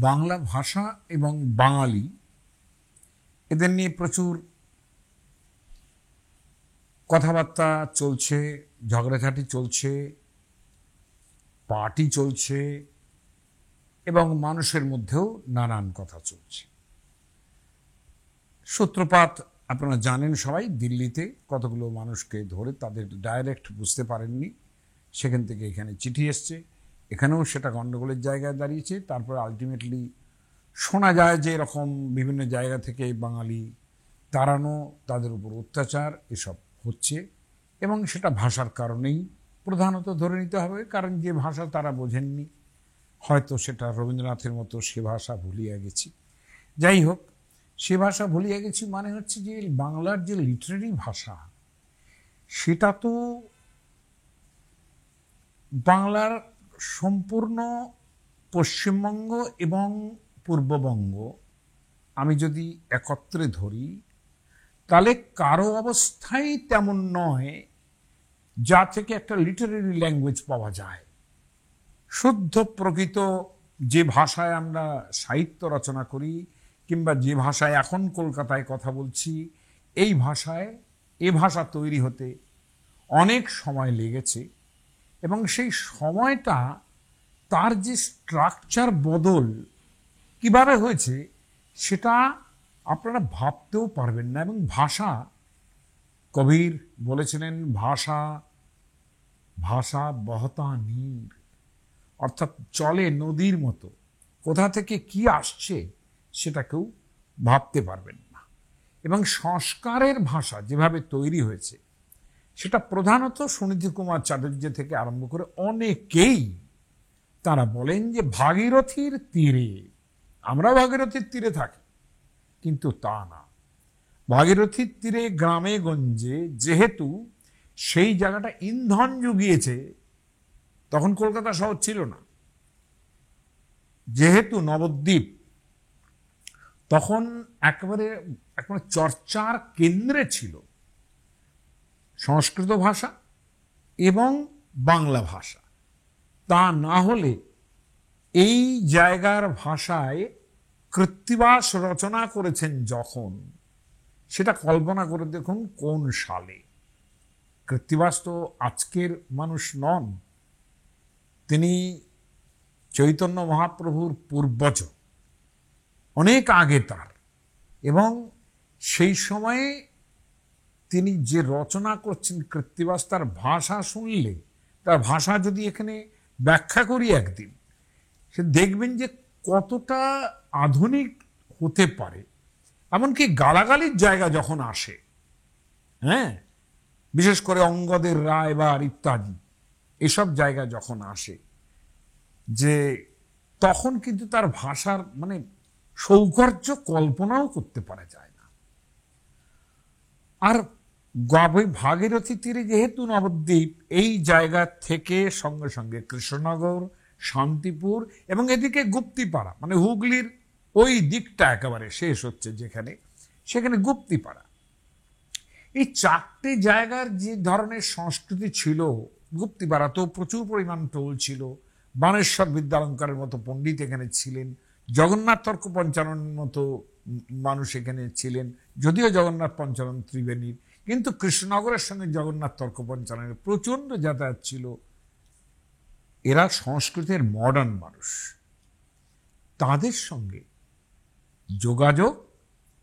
বাংলা ভাষা এবং বাঙালি এদের নিয়ে প্রচুর কথাবার্তা চলছে, ঝগড়াঝাটি চলছে, পার্টি চলছে এবং মানুষের মধ্যেও নানান কথা চলছে। সূত্রপাত আপনারা জানেন সবাই, দিল্লিতে কতগুলো মানুষকে ধরে তাদের ডাইরেক্ট বুঝতে পারেননি, সেখান থেকে এখানে চিঠি এসছে, এখানেও সেটা গণ্ডগোলের জায়গায় দাঁড়িয়েছে। তারপরে আলটিমেটলি শোনা যায় যে এরকম বিভিন্ন জায়গা থেকে বাঙালি তাড়ানো, তাদের উপর অত্যাচার এসব হচ্ছে এবং সেটা ভাষার কারণেই প্রধানত ধরে নিতে হবে, কারণ যে ভাষা তারা বোঝেননি, হয়তো সেটা রবীন্দ্রনাথের মতো সে ভাষা ভুলিয়ে গেছি। যাই হোক, সে ভাষা ভুলিয়ে গেছি মানে হচ্ছে যে বাংলার যে লিটারেরি ভাষা সেটা তো বাংলার সম্পূর্ণ পশ্চিমবঙ্গ এবং পূর্ববঙ্গ আমি যদি একত্রে ধরি তাহলে কারো অবস্থাই তেমন নয় যা থেকে একটা লিটারেরি ল্যাঙ্গুয়েজ পাওয়া যায়। শুদ্ধ প্রকৃত যে ভাষায় আমরা সাহিত্য রচনা করি কিংবা যে ভাষায় এখন কলকাতায় কথা বলছি, এই ভাষায় এ ভাষা তৈরি হতে অনেক সময় লেগেছে এবং সেই সময়টা তার যে স্ট্রাকচার বদল কিভাবে হয়েছে সেটা আপনারা ভাবতেও পারবেন না। এবং ভাষা, কবির বলেছিলেন ভাষা ভাষা বহতা নীর, অর্থাৎ চলে নদীর মতো, কোথা থেকে কি আসছে সেটা কেউ ভাবতে পারবেন না। এবং সংস্কারের ভাষা যেভাবে তৈরি হয়েছে সেটা প্রধানত সুনীতি কুমার চ্যাটার্জি থেকে আরম্ভ করে অনেকেই তারা বলেন যে ভাগীরথীর তীরে, আমরা ভাগীরথীর তীরে থাকি কিন্তু তা না, ভাগীরথীর তীরে গ্রামে গঞ্জে যেহেতু সেই জায়গাটা ইন্ধন জুগিয়েছে, তখন কলকাতা শহর ছিল না, যেহেতু নবদ্বীপ তখন একেবারে চর্চার কেন্দ্রে ছিল সংস্কৃত ভাষা এবং বাংলা ভাষা। তা না হলে এই জায়গার ভাষায় কৃত্তিবাস রচনা করেছেন যখন, সেটা কল্পনা করে দেখুন কোন সালে। কৃত্তিবাস তো আজকের মানুষ নন, তিনি চৈতন্য মহাপ্রভুর পূর্বজ, অনেক আগে তার। এবং সেই সময়ে তিনি যে রচনা করছেন কৃত্তিবাস, তার ভাষা শুনলে, তার ভাষা যদি এখানে ব্যাখ্যা করি একদিন, সে দেখবেন যে কতটা আধুনিক হতে পারে। এমনকি গালাগালির জায়গা যখন আসে, হ্যাঁ, বিশেষ করে অঙ্গদের রায়বার ইত্যাদি এসব জায়গা যখন আসে, যে তখন কিন্তু তার ভাষার সৌকর্য কল্পনাও করতে পারা যায় না। আর ভাগীরথী তীরে যেহেতু নবদ্বীপ, এই জায়গা থেকে সঙ্গে সঙ্গে কৃষ্ণনগর, শান্তিপুর এবং এদিকে গুপ্তিপাড়া, হুগলির ওই দিকটা একেবারে শেষ হচ্ছে যেখানে, সেখানে গুপ্তিপাড়া, এই চারটে জায়গার যে ধরনের সংস্কৃতি ছিল, গুপ্তিপাড়াতেও প্রচুর পরিমাণ টোল ছিল, বানেশ্বর বিদ্যালঙ্কারের মতো পণ্ডিত এখানে ছিলেন, জগন্নাথ তর্ক পঞ্চাননের মতো মানুষ এখানে ছিলেন, যদিও জগন্নাথ পঞ্চানন ত্রিবেণীর, কিন্তু কৃষ্ণনগরের সঙ্গে জগন্নাথ তর্ক পঞ্চাননের প্রচণ্ড যাতায়াত ছিল। এরা সংস্কৃতের মডার্ন মানুষ, তাদের সঙ্গে যোগাযোগ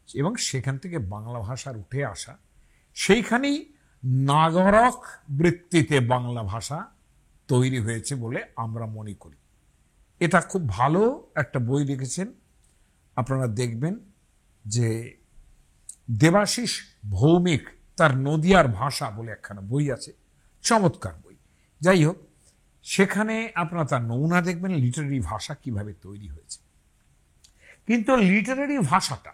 এবং সেখান থেকে বাংলা ভাষার উঠে আসা, সেইখানেই নাগরক বৃত্তিতে বাংলা ভাষা তৈরি হয়েছে বলে আমরা মনে করি। এটা খুব ভালো একটা বই লিখেছেন, আপনারা দেখবেন যে দেবাশিস ভৌমিক, তার নদিয়ার ভাষা বলে একখানা বই আছে, চমৎকার বই। যাই হোক, সেখানে আপনারা তার নমুনা দেখবেন লিটারেরি ভাষা কিভাবে তৈরি হয়েছে। কিন্তু লিটারেরি ভাষাটা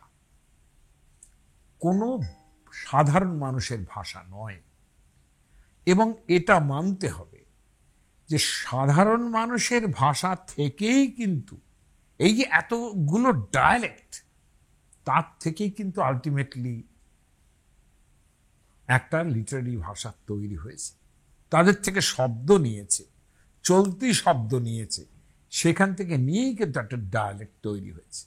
কোনো সাধারণ মানুষের ভাষা নয়, এবং এটা মানতে হবে যে সাধারণ মানুষের ভাষা থেকেই কিন্তু এই যে এতগুলো ডায়ালেক্ট, তার থেকেই কিন্তু আলটিমেটলি একটা লিটারেরি ভাষা তৈরি হয়েছে। তাদের থেকে শব্দ নিয়েছে, চলতি শব্দ নিয়েছে, সেখান থেকে নিয়েই কিন্তু একটা ডায়ালেক্ট তৈরি হয়েছে।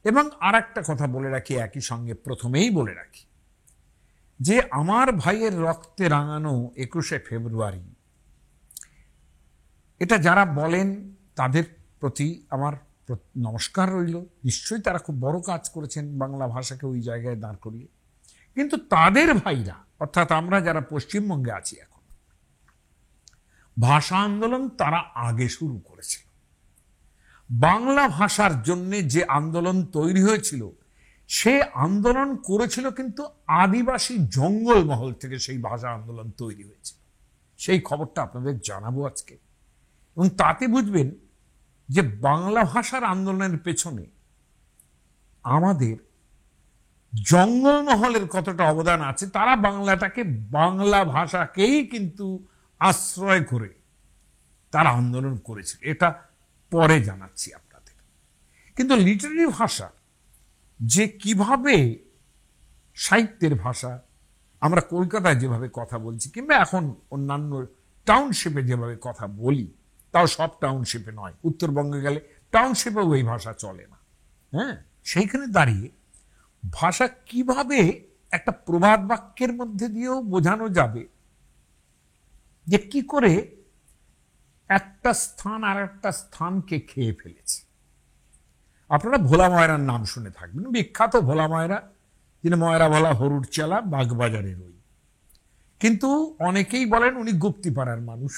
এবং আর একটা কথা বলে রাখি, একই সঙ্গে প্রথমেই বলে রাখি যে আমার ভাইয়ের রক্তে রাঙানো 21শে ফেব্রুয়ারি, এটা যারা বলেন তাদের প্রতি আমার নমস্কার রইল। নিশ্চয়ই তারা খুব বড় কাজ করেছেন বাংলা ভাষাকে ওই জায়গায় দাঁড় করিয়ে। কিন্তু তাদের ভাইরা, অর্থাৎ আমরা যারা পশ্চিমবঙ্গে আছি এখন, ভাষা আন্দোলন তারা আগে শুরু করেছিল। বাংলা ভাষার জন্য যে আন্দোলন তৈরি হয়েছিল, সে আন্দোলন করেছিল কিন্তু আদিবাসী জঙ্গলমহল থেকে সেই ভাষা আন্দোলন তৈরি হয়েছিল। সেই খবরটা আপনাদের জানাবো আজকে। এবং তাতে বুঝবেন যে বাংলা ভাষার আন্দোলনের পেছনে আমাদের জঙ্গলমহলের কতটা অবদান আছে। তারা বাংলাটাকে, বাংলা ভাষাকেই কিন্তু আশ্রয় করে তারা আন্দোলন করেছিল। এটা পরে জানাচ্ছি আপনাদের। কিন্তু লিটারারি ভাষা যে কিভাবে সাহিত্যের ভাষা, আমরা কলকাতায় যেভাবে কথা বলছি কিংবা এখন অন্যান্য টাউনশিপে যেভাবে কথা বলি, তাও সব টাউনশিপে নয়, উত্তরবঙ্গে গেলে টাউনশিপেও এই ভাষা চলে না। হ্যাঁ, সেইখানে দাঁড়িয়ে ভাষা কিভাবে একটা প্রবাদ বাক্যের মধ্যে দিয়েও বোঝানো যাবে যে কি করে একটা স্থান আর একটা স্থানকে খেয়ে ফেলেছে। আপনারা ভোলা ময়রার নাম শুনে থাকবেন, বিখ্যাত ভোলা ময়রা, যিনি ময়রা ভোলা হরুর চেলা, বাগবাজারের ওই। কিন্তু অনেকেই বলেন উনি গুপ্তিপাড়ার মানুষ।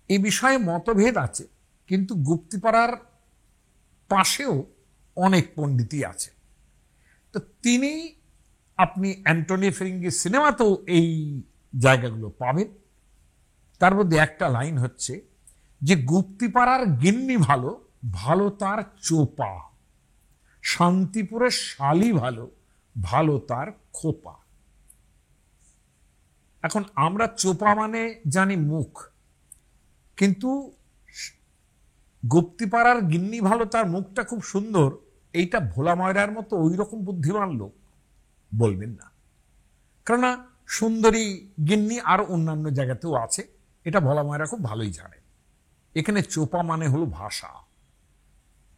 এই বিষয়ে মতভেদ আছে, কিন্তু গুপ্তিপাড়ার পাশেও অনেক পণ্ডিতই আছে। তো তিনি, আপনি অ্যান্টনি ফিরিঙ্গির সিনেমাতেও এই জায়গাগুলো পাবেন। তার মধ্যে একটা লাইন হচ্ছে যে গুপ্তিপাড়ার গিন্নি ভালো, ভালো তার চোপা, শান্তিপুরের শালি ভালো, ভালো তার খোপা। এখন আমরা চোপা মানে জানি মুখ, কিন্তু গুপ্তিপাড়ার গিন্নি ভালো, তার মুখটা খুব সুন্দর, এইটা ভোলা ময়রার মতো ওই রকম বুদ্ধিমান লোক বলবেন না। কেননা সুন্দরী গিন্নি আর অন্যান্য জায়গাতেও আছে, এটা ভোলা ময়রা খুব ভালোই জানেন। এখানে চোপা মানে হলো ভাষা,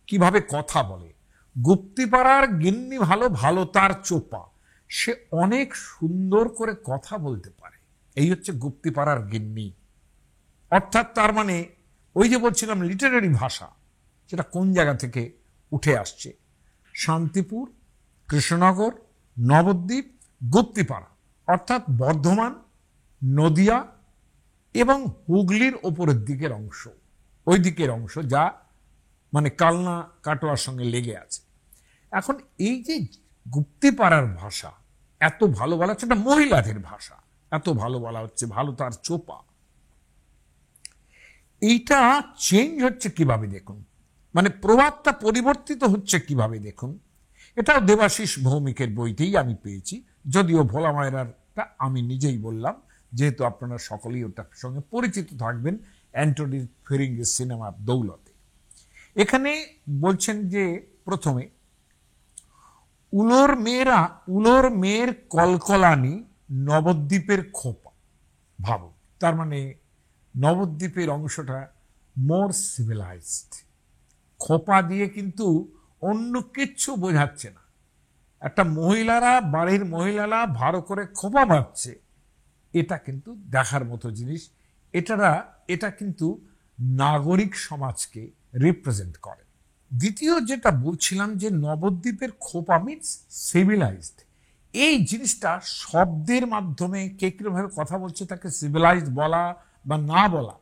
কিভাবে কথা বলে। গুপ্তিপাড়ার গিন্নি ভালো, ভালো তার চোপা, সে অনেক সুন্দর করে কথা বলতে পারে। এই হচ্ছে গুপ্তিপাড়ার গিন্নি। অর্থাৎ তার মানে ওই যে বলছিলাম লিটারারি ভাষা, সেটা কোন জায়গা থেকে উঠে আসছে। শান্তিপুর, কৃষ্ণনগর, নবদ্বীপ, গুপ্তিপাড়া, অর্থাৎ বর্ধমান, নদিয়া এবং হুগলির ওপরের দিকের অংশ, ওই দিকের অংশ যা মানে কালনা কাটোয়ার সঙ্গে লেগে আছে। এখন এই যে গুপ্তিপাড়ার ভাষা এত ভালো বলা হচ্ছে, এটা মহিলাদের ভাষা, এত ভালো বলা হচ্ছে, ভালো তার চোপা। এইটা চেঞ্জ হচ্ছে কিভাবে দেখুন, মানে প্রভাবটা পরিবর্তিত হচ্ছে কিভাবে দেখুন। এটা দেবাশিস ভৌমিকের বইতেই আমি পেয়েছি, যদিও ভোলা ময়রারটা আমি নিজেই বললাম, যেহেতু আপনারা সকলেই ওটার সঙ্গে পরিচিত থাকবেন অ্যান্টনি ফিরিঙ্গির সিনেমার দৌলতে। এখানে বলছেন যে প্রথমে উলোর মেয়ের কলকলানি, নবদ্বীপের খোপা। ভাবো, তার মানে নবদ্বীপের অংশটা মোর সিভিলাইজড। খোপা দিয়ে কিন্তু অন্য কিচ্ছু বোঝাচ্ছে না। একটা বাড়ির মহিলারা ভালো করে খোপা বাঁধছে, এটা কিন্তু দেখার মতো জিনিস। এটা কিন্তু নাগরিক সমাজকে রিপ্রেজেন্ট করে। দ্বিতীয় যেটা বলছিলাম যে নবদ্বীপের খোপা মিনস সিভিলাইজড, এই জিনিসটা শব্দের মাধ্যমে কে কিভাবে কথা বলছে তাকে সিভিলাইজড বলা বা না বলা,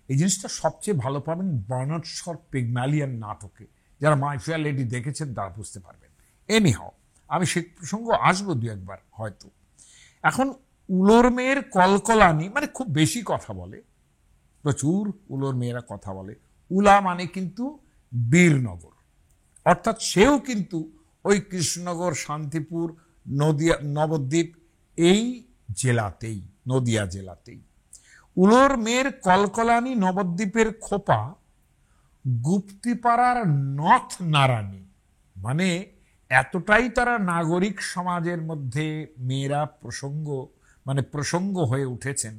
এই জিনিসটা সবচেয়ে ভালো পাবেন বার্নার্ড শর পিগম্যালিয়ন নাটকে। যারা মাই ফেয়ার লেডি দেখেছেন তারা বুঝতে পারবেন। এনিহাও, আমি সে প্রসঙ্গ আসবো দু একবার হয়তো। এখন উলোর মেয়ের কলকলানি মানে খুব বেশি কথা বলে, প্রচুর উলোর মেয়েরা কথা বলে। উলা মানে কিন্তু বীরনগর, অর্থাৎ সেও কিন্তু ওই কৃষ্ণনগর, শান্তিপুর, নবদ্বীপ এই জেলাতেই, নদিয়া জেলাতেই। উলোর মেয়ের কলকলানি, নবদ্বীপের খোপা, গুপ্তিপাড়ার নথ নারানি, মানে এতটাই তারা নাগরিক সমাজের মধ্যে মেয়েরা প্রসঙ্গ হয়ে উঠেছেন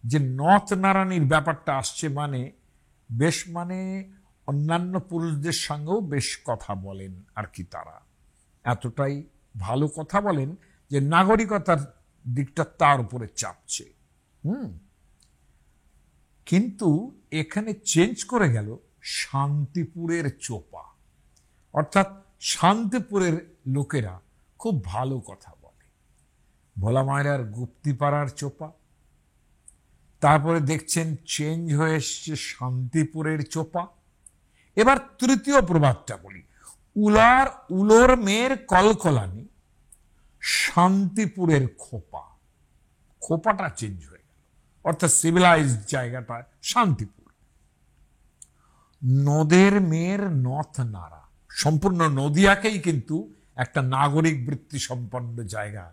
যে নথ নারায়ণীর ব্যাপারটা আসছে, মানে বেশ মানে অন্যান্য পুরুষদের সঙ্গেও বেশ কথা বলেন আর কি। তারা এতটাই ভালো কথা বলেন যে নাগরিকতার দিকটা তার উপরে চাপছে। কিন্তু এখানে চেঞ্জ করে গেল শান্তিপুরের চোপা, অর্থাৎ শান্তিপুরের লোকেরা খুব ভালো কথা বলে। ভোলা মায়রার গুপ্তিপাড়ার চোপা, তারপরে দেখছেন চেঞ্জ হয়ে এসছে শান্তিপুরের চোপা। এবার তৃতীয় প্রবাদটা বলি, উলোর মেয়ের কলকলানি, শান্তিপুরের খোপা। খোপাটা চেঞ্জ হয়ে গেল, অর্থাৎ সিভিলাইজড জায়গাটা শান্তিপুর। নদের মেয়ের নথ নাড়া, সম্পূর্ণ নদিয়াকেই কিন্তু একটা নাগরিক বৃত্তি সম্পন্ন জায়গা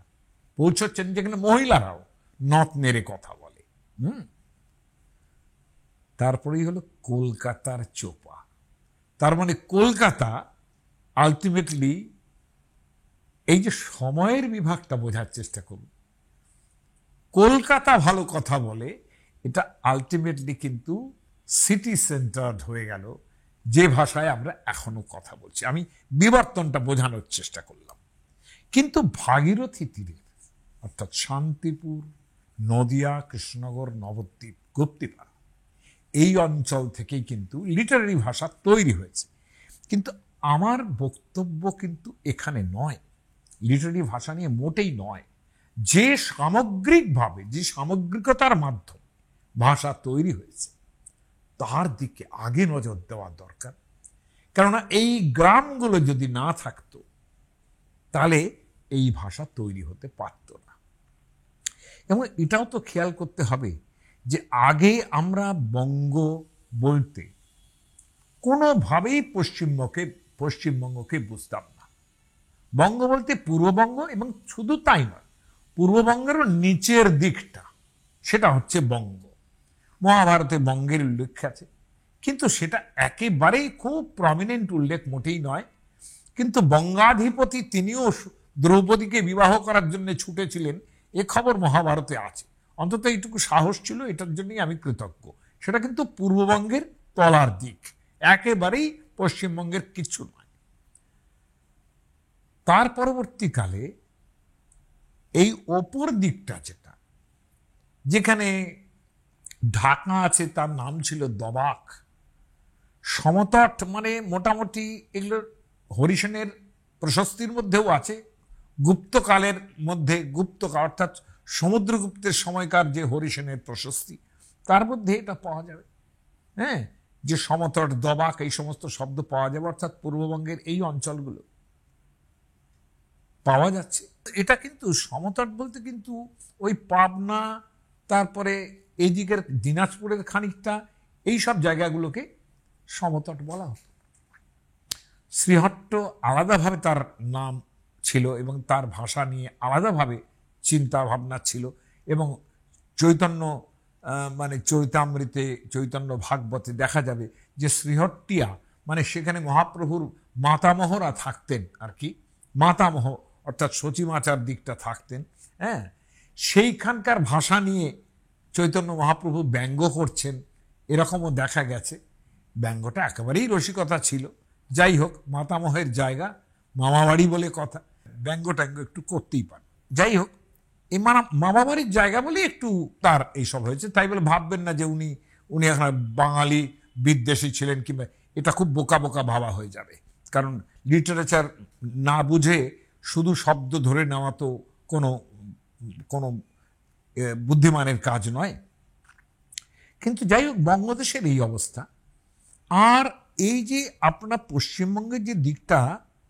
পৌঁছচ্ছেন, যেখানে মহিলারাও নথ নেড়ে কথা বলে। তারপরেই হলো কলকাতার চোপা। তার মানে কলকাতা আলটিমেটলি, এই যে সময়ের বিভাগটা বোঝার চেষ্টা করুন, কলকাতা ভালো কথা বলে, এটা আলটিমেটলি কিন্তু সিটি সেন্টার্ড হয়ে গেল, যে ভাষায় আমরা এখনো কথা বলছি। আমি বিবর্তনটা বোঝানোর চেষ্টা করলাম। কিন্তু ভাগীরথী তীরের, অর্থাৎ শান্তিপুর, নদিয়া, কৃষ্ণনগর, নবদ্বীপ, গুপ্তিপাড়া, এই অঞ্চল থেকেই কিন্তু লিটারারি ভাষা তৈরি হয়েছে। কিন্তু আমার বক্তব্য কিন্তু এখানে নয়, লিটারারি ভাষা নিয়ে মোটেই নয়। যে সামগ্রিকভাবে, যে সামগ্রিকতার মাধ্যমে ভাষা তৈরি হয়েছে, তার দিকে আগে নজর দেওয়া দরকার। কেননা এই গ্রামগুলো যদি না থাকতো, তাহলে এই ভাষা তৈরি হতে পারত না। এবং এটাও তো খেয়াল করতে হবে যে আগে আমরা বঙ্গ বলতে কোনোভাবেই পশ্চিমবঙ্গকে বুঝতাম না। বঙ্গ বলতে পূর্ববঙ্গ, এবং শুধু তাই নয়, পূর্ববঙ্গেরও নিচের দিকটা, সেটা হচ্ছে বঙ্গ। মহাভারতে বঙ্গের উল্লেখ আছে, কিন্তু সেটা একেবারেই খুব প্রমিনেন্ট উল্লেখ মোটেই নয়। কিন্তু বঙ্গাধিপতি তিনিও দ্রৌপদীকে বিবাহ করার জন্য ছুটেছিলেন, এ খবর মহাভারতে আছে। অন্তত এইটুকু সাহস ছিল, এটার জন্যই আমি কৃতজ্ঞ। সেটা কিন্তু পূর্ববঙ্গের তলার দিক, একেবারেই পশ্চিমবঙ্গের কিছু নয়। তার পরবর্তীকালে এই ওপর দিকটা, যেখানে ঢাকা আছে, তার নাম ছিল দবাক। সমতট মানে মোটামুটি এগুলোর হরিসেনের প্রশস্তির মধ্যেও আছে, গুপ্তকালের মধ্যে, গুপ্তকাল অর্থাৎ সমুদ্রগুপ্তের সময়কার যে হরিসেনের প্রশস্তি, তার মধ্যে এটা পাওয়া যাবে। যে সমতট, দবাক, এই সমস্ত শব্দ পাওয়া যাবে, অর্থাৎ পূর্ববঙ্গের এই অঞ্চলগুলো পাওয়া যাচ্ছে। এটা কিন্তু সমতট বলতে কিন্তু ওই পাবনা, তারপরে এই দিকের দিনাজপুরের খানিকটা, এই সব জায়গাগুলোকে সমতট বলা হতো। শ্রীহট্ট আলাদাভাবে তার নাম ছিল, এবং তার ভাষা নিয়ে আলাদাভাবে চিন্তা ভাবনা ছিল। এবং চৈতন্য মানে চৈতামৃতে, চৈতন্য ভাগবতে দেখা যাবে যে শ্রীহট্টিয়া মানে সেখানে মহাপ্রভুর মাতামহরা থাকতেন আর কি। মাতামহ অর্থাৎ সচিমাচার দিকটা থাকতেন। সেইখানকার ভাষা নিয়ে চৈতন্য মহাপ্রভু ব্যঙ্গ করছেন, এরকমও দেখা গেছে। ব্যঙ্গটা একেবারেই রসিকতা ছিল। যাই হোক, মাতামহের জায়গা, মামাবাড়ি বলে কথা, ব্যঙ্গ ট্যাঙ্গ একটু করতেই পারে। যাই হোক, এই মামাবাড়ির জায়গা বলে একটু তার এইসব হয়েছে। তাই বলে ভাববেন না যে উনি এখন বাঙালি বিদ্বেষী ছিলেন, কিংবা এটা খুব বোকা বোকা ভাবা হয়ে যাবে। কারণ লিটারেচার না বুঝে শুধু শব্দ ধরে নেওয়া তো কোনো বুদ্ধিমানের কাজ নয়। কিন্তু যাই হোক, বঙ্গদেশের এই অবস্থা। আর এই যে আপনারা পশ্চিমবঙ্গের যে দিকটা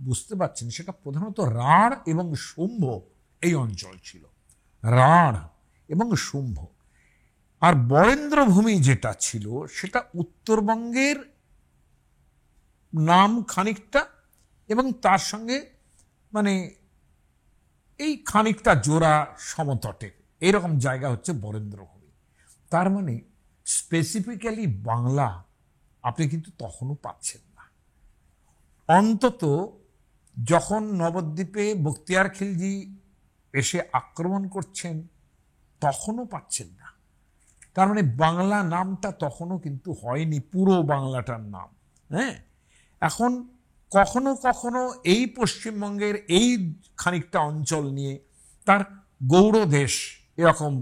বুঝতে পারছেন, সেটা প্রধানত রাঢ় এবং শুম্ভ এই অঞ্চল ছিল। রাঢ় এবং শুম্ভ। আর বরেন্দ্রভূমি যেটা ছিল, সেটা উত্তরবঙ্গের নাম খানিকটা, এবং তার সঙ্গে মানে এই খানিকটা জোড়া সমতটে, এইরকম জায়গা হচ্ছে বরেন্দ্রভূমি। তার মানে স্পেসিফিক্যালি বাংলা আপনি কিন্তু তখনও পাচ্ছেন না। অন্তত যখন নবদ্বীপে বখতিয়ার খিলজি এসে আক্রমণ করছেন, তখনও পাচ্ছেন না। তার মানে বাংলা নামটা তখনও কিন্তু হয়নি পুরো বাংলাটার নাম। হ্যাঁ, এখন কখনো কখনো এই পশ্চিমবঙ্গের এই খানিকটা অঞ্চল নিয়ে তার গৌড় দেশ এরকম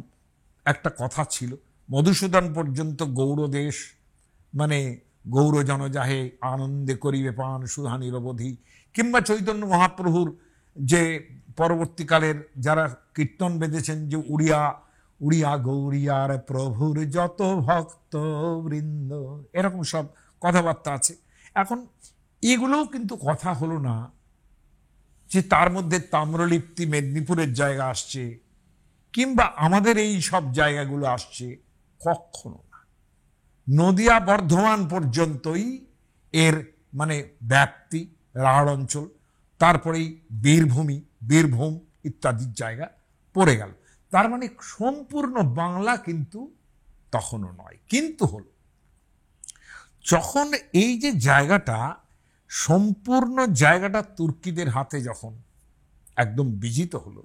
একটা কথা ছিল। মধুসূদন পর্যন্ত গৌড় দেশ মানে গৌর জনজাহে আনন্দে করিবে পান সুধা নিরবধি, কিংবা চৈতন্য মহাপ্রভুর যে পরবর্তীকালের যারা কীর্তন বেঁধেছেন যে উড়িয়া উড়িয়া গৌরিয়ার প্রভুর যত ভক্ত বৃন্দ, এরকম সব কথাবার্তা আছে। এখন এগুলোও কিন্তু কথা হলো না যে তার মধ্যে তাম্রলিপ্তি মেদিনীপুরের জায়গা আসছে কিংবা আমাদের এই সব জায়গাগুলো আসছে, কখনো না। নদিয়া বর্ধমান পর্যন্তই এর মানে ব্যাপ্তি, রাঢ় অঞ্চল, তারপরেই বীরভূম ইত্যাদির জায়গা পড়ে গেল। তার মানে সম্পূর্ণ বাংলা কিন্তু তখনও নয়। কিন্তু হলো যখন এই যে জায়গাটা সম্পূর্ণ জায়গাটা তুর্কিদের হাতে যখন একদম বিজিত হলো,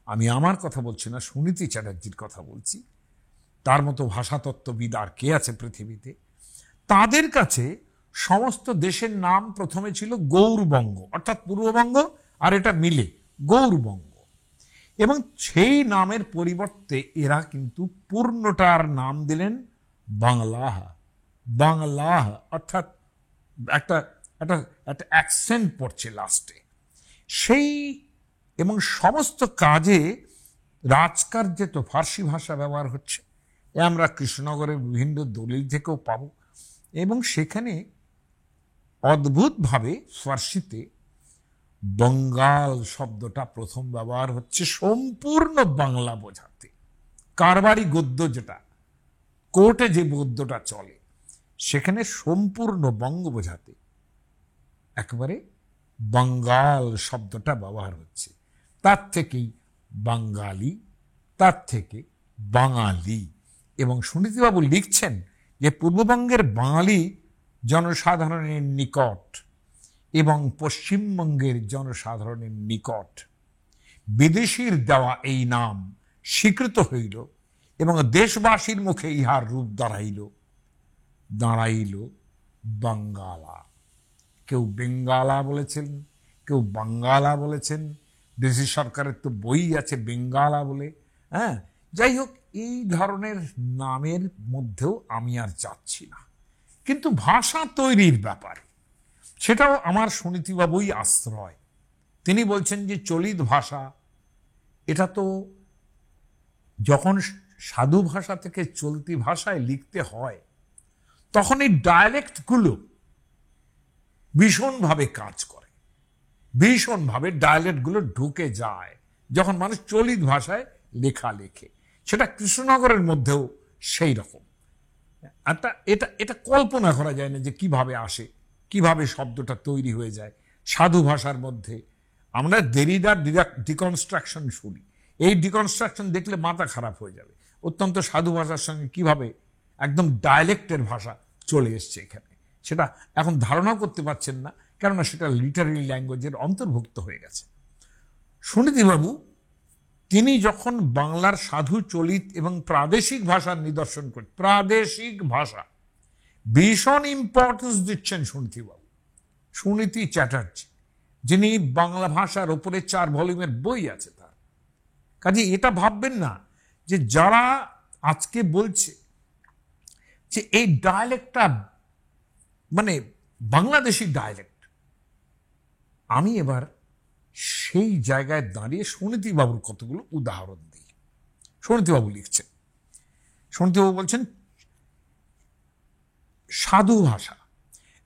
আমি আমার কথা বলছি না, সুনীতি চ্যাটার্জির কথা বলছি, তার মতো ভাষাতত্ত্ববিদ আর কে আছে পৃথিবীতে, তাদের কাছে সমস্ত দেশের নাম প্রথমে ছিল গৌরবঙ্গ, অর্থাৎ পূর্ববঙ্গ আর এটা মিলে গৌরবঙ্গ, এবং সেই নামের পরিবর্তে এরা কিন্তু পূর্ণটার নাম দিলেন বাংলাহ। বাংলাহ অর্থাৎ একটা একটা একটা অ্যাকসেন্ট পড়ছে লাস্টে সেই, এবং সমস্ত কাজে রাজকার্যে তো ফার্সি ভাষা ব্যবহার হচ্ছে, আমরা কৃষ্ণনগরের বিভিন্ন দলিল থেকেও পাবো। এবং সেখানে অদ্ভুতভাবে ফার্সিতে বঙ্গাল শব্দটা প্রথম ব্যবহার হচ্ছে সম্পূর্ণ বাংলা বোঝাতে। কারবারি গদ্য যেটা কোর্টে যে গদ্যটা চলে সেখানে সম্পূর্ণ বঙ্গ বোঝাতে একেবারে বাঙ্গাল শব্দটা ব্যবহার হচ্ছে। তার থেকেই বাঙালি, তার থেকে বাঙালি। এবং সুনীতিবাবু লিখছেন যে পূর্ববঙ্গের বাঙালি জনসাধারণের নিকট এবং পশ্চিমবঙ্গের জনসাধারণের নিকট বিদেশির দেওয়া এই নাম স্বীকৃত হইল এবং দেশবাসীর মুখে ইহার রূপ দাঁড়াইল বাঙ্গালা। কেউ বেঙ্গালা বলেছেন, কেউ বাঙ্গালা বলেছেন, দেশি সরকারের তো বই আছে বেঙ্গালা বলে। হ্যাঁ, যাই হোক, এই ধরনের নামের মধ্যেও আমি আর যাচ্ছি না। কিন্তু ভাষা তৈরির ব্যাপারে সেটাও আমার সুনীতিবাবুই আশ্রয়। তিনি বলছেন যে চলিত ভাষা, এটা তো যখন সাধু ভাষা থেকে চলতি ভাষায় লিখতে হয় তখন এই ডায়ালেক্টগুলো ভীষণভাবে কাজ করে, ভীষণভাবে ডায়ালেক্টগুলো ঢুকে যায় যখন মানুষ চলিত ভাষায় লেখা লেখে। সেটা কৃষ্ণনগরের মধ্যেও সেই রকম। এটা কল্পনা করা যায় না যে কিভাবে আসে, কিভাবে শব্দটা তৈরি হয়ে যায় সাধু ভাষার মধ্যে। আমরা দেরিদার ডিকনস্ট্রাকশন শুনি, এই ডিকনস্ট্রাকশন দেখলে মাথা খারাপ হয়ে যাবে। অত্যন্ত সাধু ভাষার সঙ্গে কিভাবে একদম ডায়ালেক্টের ভাষা চলে এসছে এখানে, সেটা এখন ধারণা করতে পারছেন না, কেননা সেটা লিটারারি ল্যাঙ্গুয়েজের অন্তর্ভুক্ত হয়ে গেছে। সুনীতিবাবু তিনি যখন বাংলার সাধু চলিত এবং প্রাদেশিক ভাষার নিদর্শন করেন, প্রাদেশিক ভাষা ভীষণ ইম্পর্টেন্স দিচ্ছেন সুনীতিবাবু, সুনীতি চ্যাটার্জি, যিনি বাংলা ভাষার ওপরে 4 ভলিউমের বই আছে তার। কাজে এটা ভাববেন না যে যারা আজকে বলছে যে এই ডায়ালেক্টটা মানে বাংলাদেশি ডায়ালেক্ট, আমি এবার সেই জায়গায় দাঁড়িয়ে সুনীতিবাবুর কতগুলো উদাহরণ দিই। সুনীতিবাবু লিখছেন, সুনীতিবাবু বলছেন সাধু ভাষা,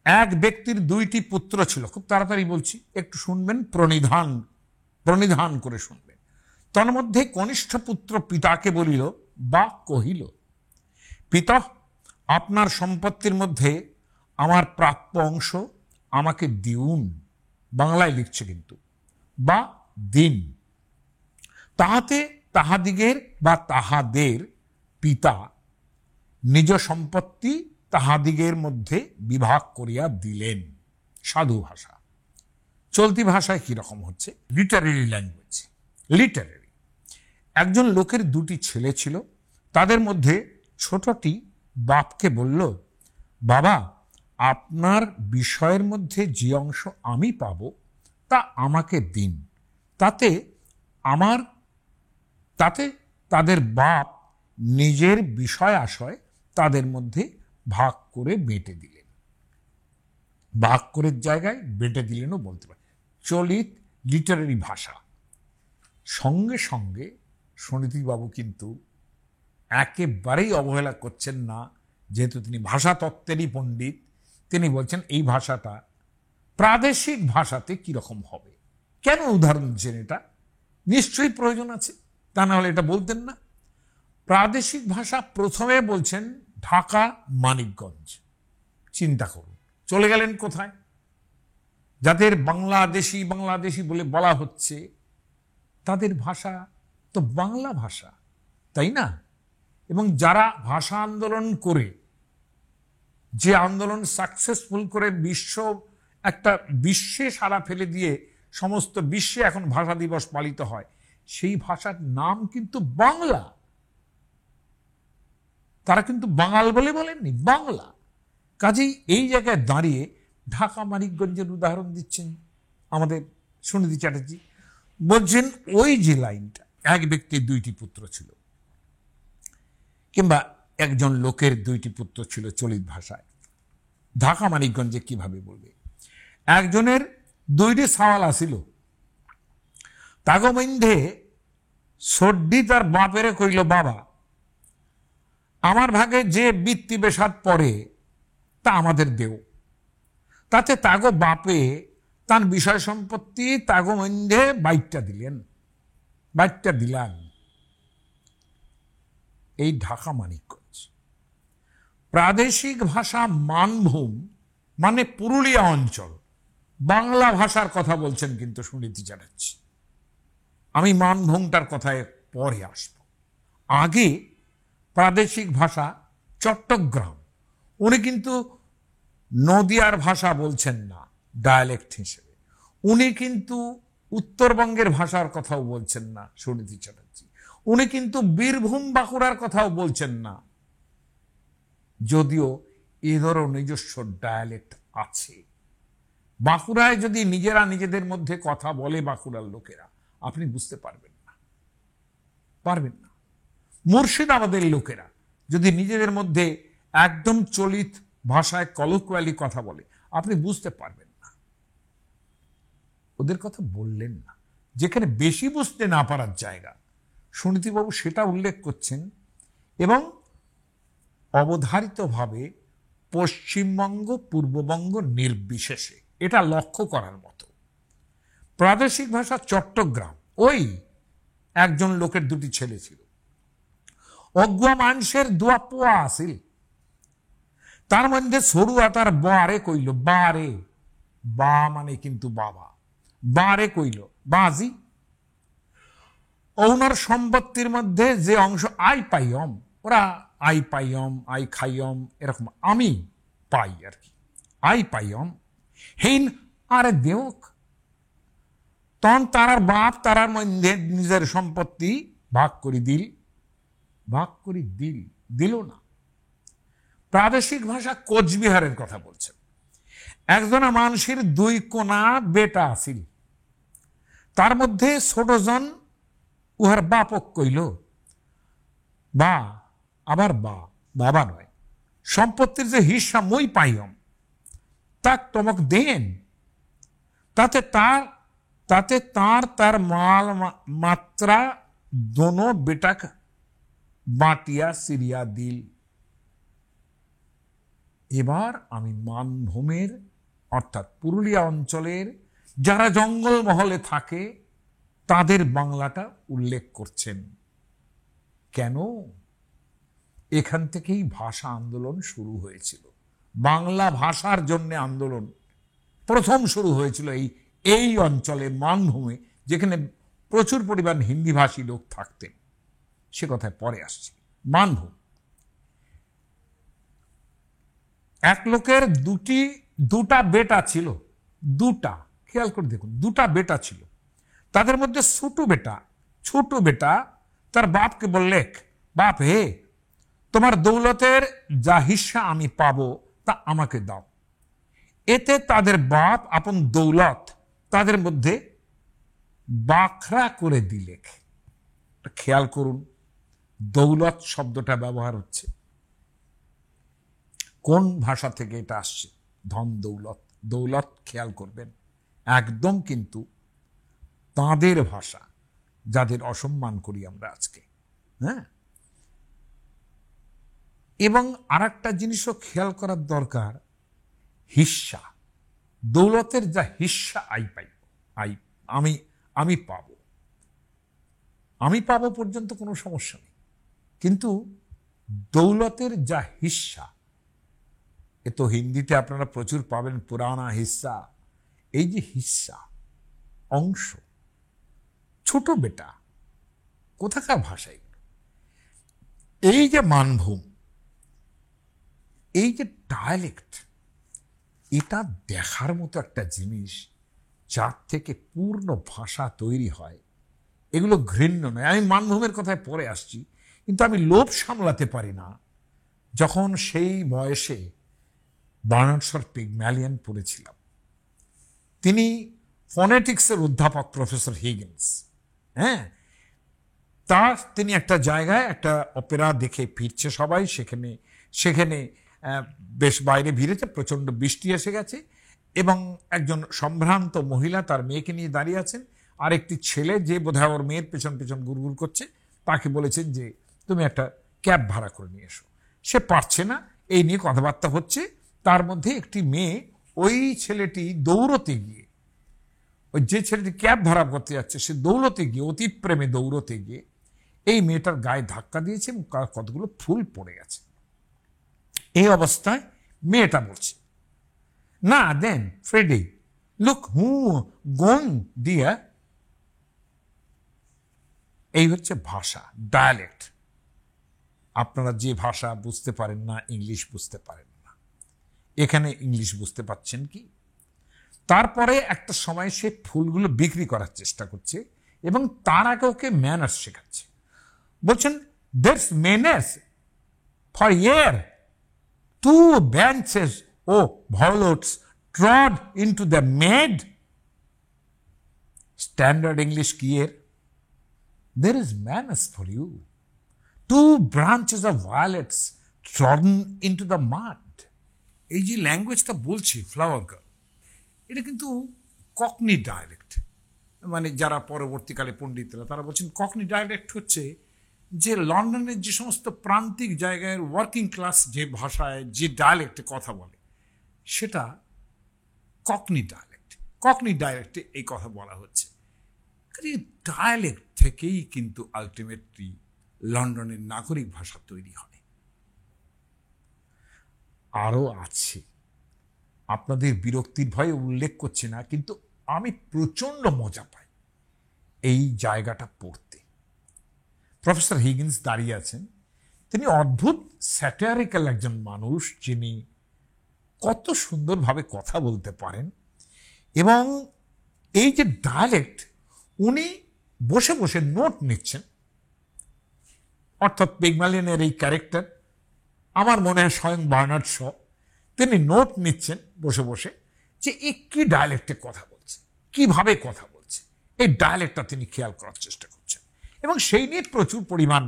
এক ব্যক্তির 2টি পুত্র ছিল। খুব তাড়াতাড়ি বলছি, একটু শুনবেন, প্রণিধান করে শুনবেন। তন্মধ্যে কনিষ্ঠ পুত্র পিতাকে বলিল বা কহিল, পিতা, আপনার সম্পত্তির মধ্যে আমার প্রাপ্য অংশ আমাকে দিউন, বাংলায় লিখছে কিন্তু, বা দিন। তাহাতে তাহাদিগের বা তাহাদের পিতা নিজ সম্পত্তি তাহাদিগের মধ্যে বিভাগ করিয়া দিলেন। সাধু ভাষা। চলতি ভাষায় কিরকম হচ্ছে? Literary language. লিটারেরি। একজন লোকের 2টি ছেলে ছিল, তাদের মধ্যে ছোটটি বাপকে বলল, বাবা, আপনার বিষয়ের মধ্যে যে অংশ আমি পাব তা আমাকে দিন। তাতে তাদের বাপ নিজের বিষয় আশয় তাদের মধ্যে ভাগ করে বেঁটে দিলেন। ভাগ করে জায়গায় বেঁটে দিলেনও বলতে পারে। চলিত লিটারারি ভাষা। সঙ্গে সঙ্গে সুনীতিবাবু কিন্তু একেবারেই অবহেলা করছেন না, যেহেতু তিনি ভাষাতত্ত্বেরই পণ্ডিত। তিনি বলছেন এই ভাষাটা প্রাদেশিক ভাষাতে কিরকম হবে। কেন উদাহরণ দিচ্ছেন? এটা নিশ্চয়ই প্রয়োজন আছে, তা না হলে এটা বলতেন না। প্রাদেশিক ভাষা প্রথমে বলছেন ঢাকা, মানিকগঞ্জ। চিন্তা করুন, চলে গেলেন কোথায়? যাদের বাংলাদেশি বাংলাদেশি বলে বলা হচ্ছে তাদের ভাষা তো বাংলা ভাষা, তাই না? এবং যারা ভাষা আন্দোলন করে, যে আন্দোলন সাকসেসফুল করে বিশ্বে সারা ফেলে দিয়ে সমস্ত বিশ্বে এখন ভাষা দিবস পালিত হয়, সেই ভাষার নাম কিন্তু বাংলা। তারা কিন্তু বাঙাল বলে বলেননি, বাংলা। কাজেই এই জায়গায় দাঁড়িয়ে ঢাকা মানিকগঞ্জের উদাহরণ দিচ্ছেন আমাদের সুনীতি চ্যাটার্জি। বলছেন ওই যে লাইনটা, এক ব্যক্তির 2টি পুত্র ছিল, কিংবা একজন লোকের 2টি পুত্র ছিল, চলিত ভাষায় ঢাকা মানিকগঞ্জে কিভাবে বলবে? একজনের 2টি সাওয়াল আসিল, তাগো মধ্যে সর্দি তার বাপেরে কইল, বাবা, আমার ভাগে যে বৃত্তি বেশাত পড়ে তা আমাদের দেও। তাতে তাগো বাপে তার বিষয় সম্পত্তি তাগো মধ্যে বাইটটা দিলেন। এই ঢাকা মানিকগঞ্জ। প্রাদেশিক ভাষা মানভূম মানে পুরুলিয়া অঞ্চল, বাংলা ভাষার কথা বলছেন কিন্তু সুনীতি চ্যাটার্জি। আমি মানভূমটার কথায় পরে আসব। আগে প্রাদেশিক ভাষা চট্টগ্রাম। উনি কিন্তু নদিয়ার ভাষা বলছেন না ডায়ালেক্ট হিসেবে। উনি কিন্তু উত্তরবঙ্গের ভাষার কথাও বলছেন না সুনীতি চ্যাটার্জি। উনি কিন্তু বীরভূম বাঁকুড়ার কথাও বলছেন না, যদিও এদেরও নিজস্ব ডায়ালেক্ট আছে। বাঁকুড়ায় যদি নিজেরা নিজেদের মধ্যে কথা বলে বাঁকুড়ার লোকেরা, আপনি বুঝতে পারবেন না। মুর্শিদাবাদের লোকেরা যদি নিজেদের মধ্যে একদম চলিত ভাষায় কলোকুয়ালি কথা বলে, আপনি বুঝতে পারবেন না। ওদের কথা বললেন না। যেখানে বেশি বুঝতে না পারার জায়গা, সুনীতিবাবু সেটা উল্লেখ করছেন। এবং অবধারিতভাবে পশ্চিমবঙ্গ পূর্ববঙ্গ নির্বিশেষে এটা লক্ষ্য করার মতো। প্রাদেশিক ভাষা চট্টগ্রাম, ওই একজন লোকের 2টি ছেলে ছিল, অজ্ঞা মানুষের 2 পোয়া আসিল, তার মধ্যে সরুয়া তার বারে কইল, বারে, বা মানে কিন্তু বাবা, বারে কইল, বাজি, ওনার সম্পত্তির মধ্যে যে অংশ আই পাইয়ম, ওরা আই পাইয়ম, আই খাইয়ম এরকম আমি পাই আর কি, আই পাইয়ম হেন আরে দেওক। তখন তারার বাপ তারার মধ্যে নিজের সম্পত্তি ভাগ করে দিল না। প্রাদেশিক ভাষা কোচবিহারের কথা বলছেন। একজনা মানুষের 2 কোনা বেটা আসিল, তার মধ্যে ছোটজন উহার বাপক কইল, বা, আবার বাবা নয়, সম্পত্তির যে হিস্সা মই পাইয়ম তাক তমক দেন। তাতে তার মাল মাত্রা দোনো বেটাক বাটিয়া সিরিয়া দিল। এবার আমি মানভূমের অর্থাৎ পুরুলিয়া অঞ্চলের যারা জঙ্গল মহলে থাকে তাদের বাংলাটা উল্লেখ করছেন। কেন? এখান থেকেই ভাষা আন্দোলন শুরু হয়েছিল। বাংলা ভাষার জন্য আন্দোলন প্রথম শুরু হয়েছিল এই অঞ্চলে মানভূমে, যেখানে প্রচুর পরিমাণ হিন্দিভাষী লোক থাকতেন। সে কথায় পরে আসছে। মানভূম, এক লোকের 2টা বেটা ছিল, 2টা, খেয়াল করে দেখুন, 2টা বেটা ছিল। তাদের মধ্যে ছোট বেটা তার বাপকে বললে, বাপ হে, তোমার দৌলতের যা হিস্সা আমি পাবো তা আমাকে দাও। এতে তাদের বাপ আপন দৌলত তাদের মধ্যে বাখরা করে দিলে। খেয়াল করুন, দৌলত শব্দটা ব্যবহার হচ্ছে, কোন ভাষা থেকে এটা আসছে? ধন দৌলত। দৌলত খেয়াল করবেন, একদম কিন্তু তাদের ভাষা, যাদের অসম্মান করি আমরা আজকে। হ্যাঁ, এবং আর একটা জিনিসও খেয়াল করার দরকার, হিস্সা। দৌলতের যা হিস্সা আমি পাবো পর্যন্ত কোনো সমস্যা নেই, কিন্তু দৌলতের যা হিস্সা, এ তো হিন্দিতে আপনারা প্রচুর পাবেন, পুরানা হিস্সা। এই যে হিস্সা, অংশ, ছোট বেটা, কোথাকার ভাষা এগুলো? এই যে মানভূম, এই যে ডায়ালেক্ট, এটা দেখার মতো একটা জিনিস, যার থেকে পূর্ণ ভাষা তৈরি হয়। এগুলো ঘৃণ্য নয়। আমি মানভূমের কথায় পরে আসছি, কিন্তু আমি লোভ সামলাতে পারি না। যখন সেই বয়সে বার্নার্ড শ পিগম্যালিয়ন পড়েছিলাম, তিনি ফনেটিক্সের অধ্যাপক প্রফেসর হিগিন্স, হ্যাঁ, তিনি একটা জায়গায় একটা অপেরা দেখে ফিরছে সবাই, সেখানে বেশ বাইরে ভিড়েছে, প্রচণ্ড বৃষ্টি এসে গেছে, এবং একজন সম্ভ্রান্ত মহিলা তার মেয়েকে নিয়ে দাঁড়িয়ে আছেন, আর একটি ছেলে, যে বোধহয় ওর মেয়ের পেছন পেছন গুড়গুড় করছে, তাকে বলেছেন যে তুমি একটা ক্যাব ভাড়া করে নিয়ে এসো। সে পারছে না, এই নিয়ে কথাবার্তা হচ্ছে। তার মধ্যে একটি মেয়ে, ওই ছেলেটি দৌড়তে গিয়ে, ওই যে ছেলেটি ক্যাব ভাড়া করতে যাচ্ছে, সে দৌড়তে গিয়ে, অতি প্রেমে দৌড়তে গিয়ে এই মেয়েটার গায়ে ধাক্কা দিয়েছে এবং কতগুলো ফুল পড়ে গেছে। এই অবস্থায় মেয়েটা বলছে, না দেন ফ্রেডি, লুক হু গোয়িং ডিয়ার। এই হচ্ছে ভাষা, ডায়ালেক্ট। আপনারা যে ভাষা বুঝতে পারেন না, ইংলিশ বুঝতে পারেন না, এখানে ইংলিশ বুঝতে পারছেন কি? তারপরে একটা সময় সে ফুলগুলো বিক্রি করার চেষ্টা করছে, এবং তার আগে ওকে ম্যানার্স শেখাচ্ছে। বলছেন, there's manners for year 2 benches O violets trod into the mead. Standard English কি এর? There is manners for you. 2 branches of violets trodden into the mud. এই যে ল্যাঙ্গুয়েজটা বলছি, ফ্লাওয়ার গার্ল, এটা কিন্তু ককনি ডায়ালেক্ট। মানে যারা পরবর্তীকালে পণ্ডিতরা, তারা বলছেন ককনি ডায়ালেক্ট হচ্ছে যে লন্ডনের যে সমস্ত প্রান্তিক জায়গায় ওয়ার্কিং ক্লাস যে ভাষায়, যে ডায়ালেক্টে কথা বলে, সেটা ককনি ডায়ালেক্ট। ককনি ডায়ালেক্টে এই কথা বলা হচ্ছে। ডায়ালেক্ট থেকেই কিন্তু আলটিমেটলি লন্ডনের নাগরিক ভাষা তৈরি হয়। আরও আছে, আপনাদের বিরক্তির ভয়ে উল্লেখ করছি না, কিন্তু আমি প্রচণ্ড মজা পাই এই জায়গাটা পড়তে। প্রফেসর হিগিন্স দাঁড়িয়ে আছেন, তিনি অদ্ভুত স্যাটারিক্যাল একজন মানুষ, যিনি কত সুন্দরভাবে কথা বলতে পারেন। এবং এই যে ডায়ালেক্ট, উনি বসে বসে নোট নিচ্ছেন, অর্থাৎ পিগম্যালিয়নের এই ক্যারেক্টার, আমার মনে হয় স্বয়ং বার্নার্ড শ, তিনি নোট নিচ্ছেন বসে বসে যে এ কি ডায়ালেক্টে কথা বলছে, কিভাবে কথা বলছে, এই ডায়ালেক্টটা তিনি খেয়াল করার চেষ্টা করছেন। এবং সেই নিয়ে প্রচুর পরিমাণ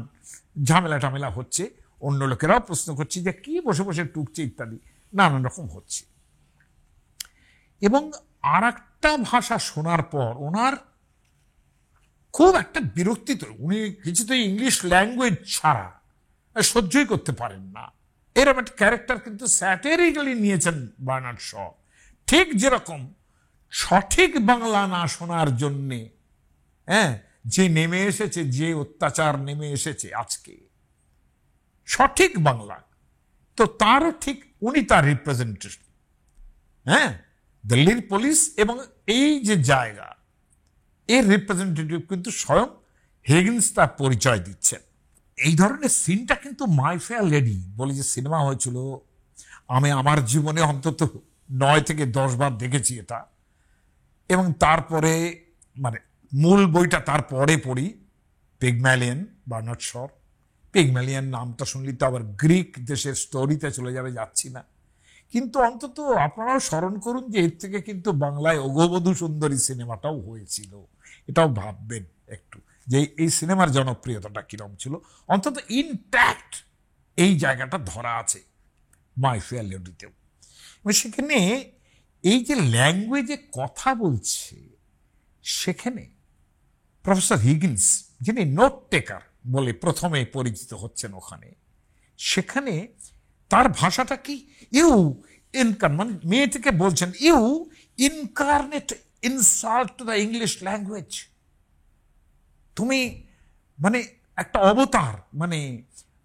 ঝামেলা হচ্ছে, অন্য লোকেরাও প্রশ্ন করছে যে কি বসে বসে টুকছে ইত্যাদি, নানান রকম হচ্ছে। এবং আর একটা ভাষা শোনার পর ওনার খুব একটা বিরক্তি, তো উনি কিছুতেই ইংলিশ ল্যাঙ্গুয়েজ ছাড়া সহ্যই করতে পারেন না। এরকম একটা ক্যারেক্টার কিন্তু স্যাটারিক্যালি নিয়েছেন বার্নার্ড শ। ঠিক যেরকম সঠিক বাংলা না শোনার জন্যে, হ্যাঁ, যে নেমে এসেছে, যে অত্যাচার নেমে এসেছে আজকে, সঠিক বাংলা, তো তারও ঠিক উনি তার রিপ্রেজেন্টেটিভ। হ্যাঁ, দিল্লির পুলিশ এবং এই যে জায়গা, এর রিপ্রেজেন্টেটিভ কিন্তু স্বয়ং হিগিন্স তার পরিচয় দিচ্ছেন। এই ধরনের সিনটা কিন্তু মাই ফেয়ার লেডি বলে যে সিনেমা হয়েছিল, আমি আমার জীবনে অন্তত 9 থেকে 10 বার দেখেছি এটা। এবং তারপরে মানে মূল বইটা তারপরে পড়ি, পিগম্যালিয়ন, বার্নার্ড শ। পিগমেলিয়ান নামটা শুনলি তো আবার গ্রিক দেশের স্টোরিতে চলে যাবে, যাচ্ছি না। কিন্তু অন্তত আপনারাও স্মরণ করুন যে এর থেকে কিন্তু বাংলায় অঘবধূ সুন্দরী সিনেমাটাও হয়েছিল, এটাও ভাববেন একটু যে এই সিনেমার জনপ্রিয়তাটা কিরম ছিল। অন্তত ইনট্যাক্ট এই জায়গাটা ধরা আছে মাই ফেয়ার লেডিতেও। সেখানে এই যে ল্যাঙ্গুয়েজে কথা বলছে, সেখানে প্রফেসর হিগিন্স, যিনি নোট টেকার বলে প্রথমে পরিচিত হচ্ছেন ওখানে, সেখানে তার ভাষাটা কি, ইউ ইনকার, মানে মেয়েটিকে বলছেন you incarnate insult to the English language, তুমি মানে একটা অবতার, মানে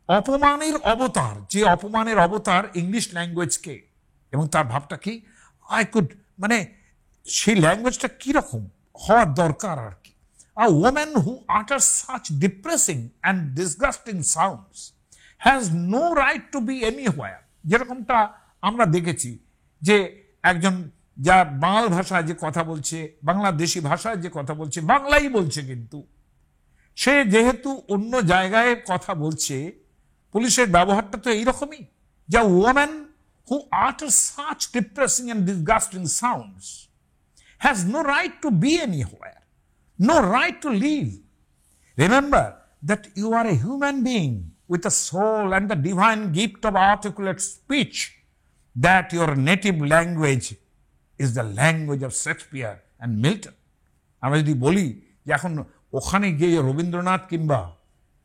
অপমানের অবতার, যে অপমানের অবতার ইংলিশ ল্যাঙ্গুয়েজকে। এবং তার ভাবটা কি, আই কুড, মানে সেই ল্যাঙ্গুয়েজটা কিরকম হওয়ার দরকার আর কি। A woman who utters such depressing and disgusting sounds has no right to be anywhere. যেরকমটা আমরা দেখেছি যে একজন যা বাংলা ভাষায় যে কথা বলছে, বাংলাদেশি ভাষায় যে কথা বলছে, বাংলাই বলছে, কিন্তু সে যেহেতু অন্য জায়গায় কথা বলছে, পুলিশের ব্যবহারটা তো এইরকমই, যা woman who utters such depressing and disgusting sounds has no right to be anywhere, no right to live. Remember that you are a human being with a soul and the divine gift of articulate speech, that your native language is the language of Shakespeare and Milton. আমরা যদি বলি যে এখন ওখানে গিয়ে রবীন্দ্রনাথ কিংবা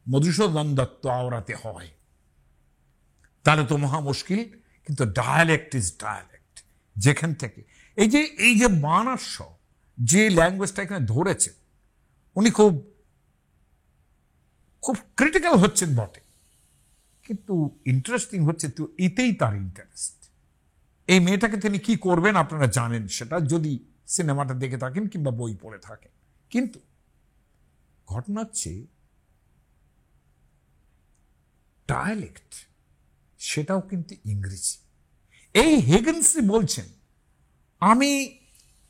মধুসূদন দত্ত আওড়াতে হয়, তাহলে তো মহা মুশকিল। কিন্তু ডায়ালেক্ট ইজ ডায়ালেক্ট, যেখান থেকে এই যে মানস্য যে ল্যাঙ্গুয়েজটা এখানে ধরেছে, উনি খুব খুব ক্রিটিক্যাল হচ্ছেন বটে, কিন্তু ইন্টারেস্টিং হচ্ছে তো এতেই তার ইন্টারেস্ট। এই মেয়েটাকে তিনি কি করবেন আপনারা জানেন, সেটা যদি সিনেমাটা দেখে থাকেন কিংবা বই পড়ে থাকেন। কিন্তু ঘটনা হচ্ছে ডায়ালেক্ট, সেটাও কিন্তু ইংরেজি। এই হিগিন্সই বলছেন, আমি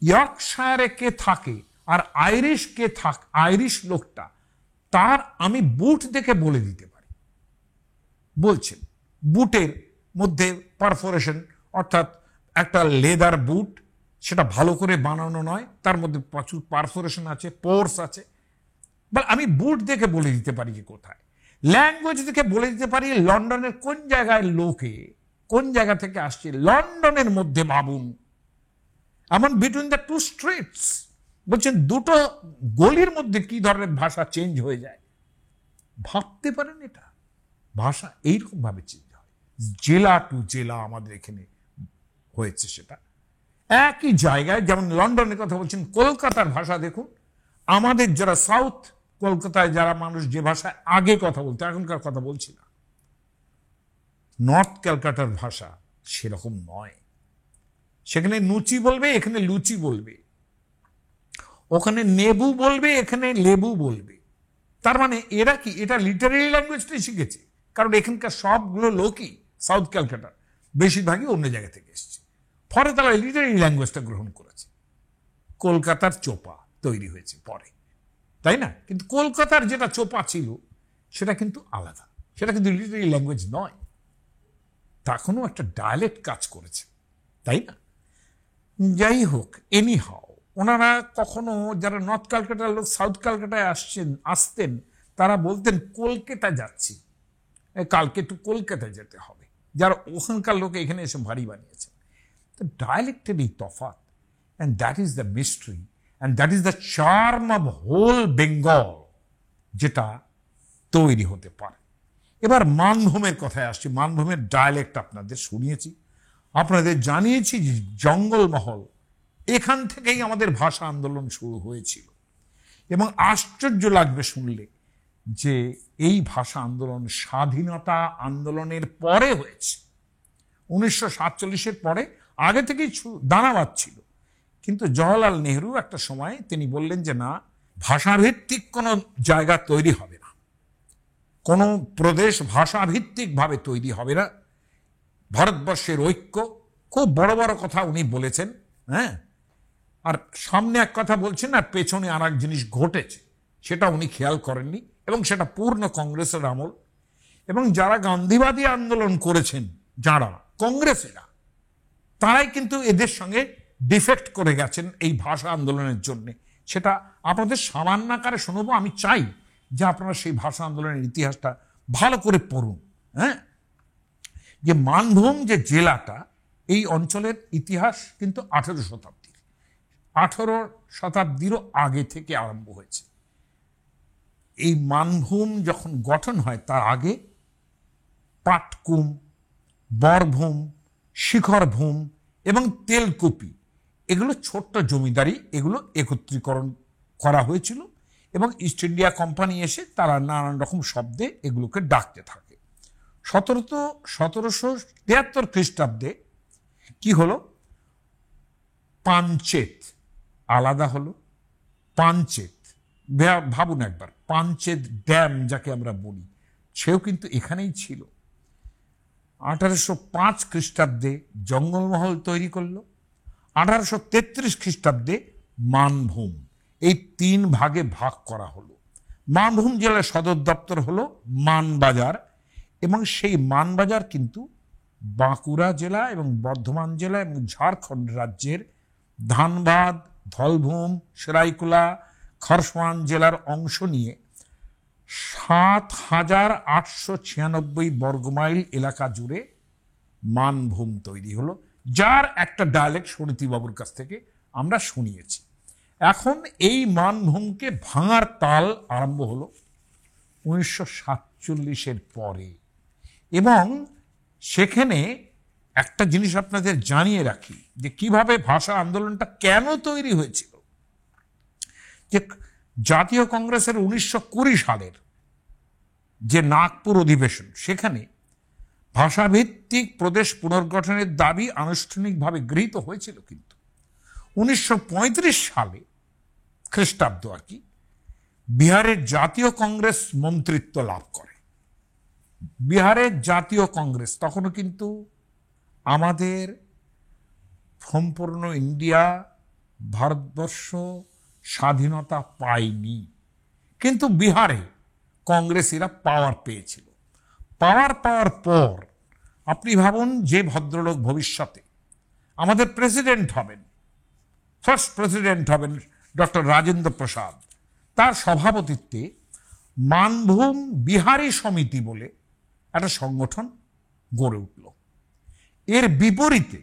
ইয়র্কশায়ারে কে থাকে আর আইরিশ কে থাক, আইরিশ লোকটা তার আমি বুট দেখে বলে দিতে পারি। বলছেন বুটের মধ্যে পারফোরেশন, অর্থাৎ একটা লেদার বুট, সেটা ভালো করে বানানো নয়, তার মধ্যে প্রচুর পারফোরেশন আছে, পোর্স আছে, বা আমি বুট দেখে বলে দিতে পারি যে কোথায়। ল্যাঙ্গুয়েজ দেখে বলে দিতে পারি লন্ডনের কোন জায়গায় লোকে কোন জায়গা থেকে আসছে। লন্ডনের মধ্যে ভাবুন, এমন বিটুইন দ্য টু স্ট্রিটস, বলছেন দুটো গলির মধ্যে কি ধরনের ভাষা চেঞ্জ হয়ে যায়, ভাবতে পারেন? এটা ভাষা এইরকম ভাবে চেঞ্জ হয়, জেলা টু জেলা আমাদের এখানে হয়েছে। সেটা একই জায়গায়, যেমন লন্ডনের কথা বলছেন, কলকাতার ভাষা দেখুন, আমাদের যারা সাউথ কলকাতায় যারা মানুষ যে ভাষায় আগে কথা বলতো, এখনকার কথা বলছি না, নর্থ ক্যালকাটার ভাষা সেরকম নয়। সেখানে নুচি বলবে, এখানে লুচি বলবে, ওখানে নেবু বলবে, এখানে লেবু বলবে। তার মানে এরা কি, এটা লিটারেরি ল্যাঙ্গুয়েজটাই শিখেছে, কারণ এখানকার সবগুলো লোকই সাউথ ক্যালকাটার বেশিরভাগই অন্য জায়গা থেকে এসছে, ফলে তারা লিটারেরি ল্যাঙ্গুয়েজটা গ্রহণ করেছে। কলকাতার চোপা তৈরি হয়েছে পরে, তাই না? কিন্তু কলকাতার যেটা চোপা ছিল সেটা কিন্তু আলাদা, সেটা কিন্তু লিটারেরি ল্যাঙ্গুয়েজ নয়, তখনও একটা ডায়ালেক্ট কাজ করেছে, তাই না? যাই হোক, এনি হাও, ওনারা কখনো যারা নর্থ ক্যালকাটার লোক সাউথ ক্যালকাটায় আসতেন, তারা বলতেন কলকাতা যাচ্ছি, কালকে একটু কলকাতায় যেতে হবে, যারা ওখানকার লোক এখানে এসে ভারী বানিয়েছেন। তো ডায়ালেক্টের এই তফাৎ, and that is the mystery and that is the charm of whole Bengal, যেটা তৈরি হতে পারে। এবার মানভূমের কথায় আসছি। মানভূমের ডায়ালেক্ট আপনাদের শুনিয়েছি, আপনাদের জানিয়েছি যে জঙ্গলমহল, এখান থেকেই আমাদের ভাষা আন্দোলন শুরু হয়েছিল। এবং আশ্চর্য লাগবে শুনলে যে এই ভাষা আন্দোলন স্বাধীনতা আন্দোলনের পরে হয়েছে, 1947-এর পরে। আগে থেকেই দানা বাঁধছিল, কিন্তু জওহরলাল নেহরু একটা সময় তিনি বললেন যে না, ভাষাভিত্তিক কোনো জায়গা তৈরি হবে না, কোনো প্রদেশ ভাষাভিত্তিকভাবে তৈরি হবে না, ভারতবর্ষের ঐক্য, খুব বড় বড় কথা উনি বলেছেন। হ্যাঁ, আর সামনে এক কথা বলছেন আর পেছনে আর এক জিনিস ঘটেছে, সেটা উনি খেয়াল করেননি, এবং সেটা পূর্ণ কংগ্রেসের আমল। এবং যারা গান্ধীবাদী আন্দোলন করেছেন, যারা কংগ্রেসেরা, তারাই কিন্তু এদের সঙ্গে ডিফেক্ট করে গেছেন এই ভাষা আন্দোলনের জন্য। সেটা আপনাদের সামান্য আকারে শোনাবো। আমি চাই যে আপনারা সেই ভাষা আন্দোলনের ইতিহাসটা ভালো করে পড়ুন। হ্যাঁ, যে মানভূম যে জেলাটা, এই অঞ্চলের ইতিহাস কিন্তু 18 শতাব্দীরও আগে থেকে আরম্ভ হয়েছে। এই মানভূম যখন গঠন হয় তার আগে পাটকুম, বরভূম, শিখরভূম এবং তেলকুপি, এগুলো ছোট্ট জমিদারি, এগুলো একত্রীকরণ করা হয়েছিল এবং ইস্ট ইন্ডিয়া কোম্পানি এসে তারা নানান রকম শব্দে এগুলোকে ডাকতে থাকে। 1773 খ্রিস্টাব্দে কি হলো, পাঞ্চেত আলাদা হলো। পাঞ্চেত, ভাবুন একবার, পাঞ্চেত ড্যাম যাকে আমরা বলি, সেও কিন্তু এখানেই ছিল। 1805 খ্রিস্টাব্দে জঙ্গলমহল তৈরি করলো। 1833 খ্রিস্টাব্দে মানভূম, এই 3 ভাগে ভাগ করা হলো। মানভূম জেলার সদর দপ্তর হলো মানবাজার, এবং সেই মানবাজার কিন্তু বাঁকুড়া জেলা এবং বর্ধমান জেলা এবং ঝাড়খণ্ড রাজ্যের ধানবাদ, ধলভূম, সেরাইকুলা, খরসওয়ান জেলার অংশ নিয়ে 7,896 বর্গমাইল এলাকা জুড়ে মানভূম তৈরি হলো, যার একটা ডায়ালেক্ট সুনীতিবাবুর কাছ থেকে আমরা শুনিয়েছি। এখন এই মানভূমকে ভাঙার তাল আরম্ভ হলো 1947-এর পরে। এবং সেখানে একটা জিনিস আপনাদের জানিয়ে রাখি যে কিভাবে ভাষা আন্দোলনটা কেন তৈরি হয়েছিল। যে জাতীয় কংগ্রেসের 1920 সালের যে নাগপুর অধিবেশন, সেখানে ভাষাভিত্তিক প্রদেশ পুনর্গঠনের দাবি আনুষ্ঠানিকভাবে গৃহীত হয়েছিল। কিন্তু 1935 সালে খ্রিস্টাব্দ আর কি, বিহারের জাতীয় কংগ্রেস মন্ত্রিত্ব লাভ করে। বিহারের জাতীয় কংগ্রেস তখনও কিন্তু আমাদের সম্পূর্ণ ইন্ডিয়া, ভারতবর্ষ স্বাধীনতা পায়নি, কিন্তু বিহারে কংগ্রেসীরা পাওয়ার পেয়েছিল। পাওয়ার পাওয়ার পর আপনি ভাবুন, যে ভদ্রলোক ভবিষ্যতে আমাদের প্রেসিডেন্ট হবেন, ফার্স্ট প্রেসিডেন্ট হবেন, ডক্টর রাজেন্দ্র প্রসাদ, তার সভাপতিত্বে মানভূম বিহারী সমিতি বলে একটা সংগঠন গড়ে উঠল। এর বিপরীতে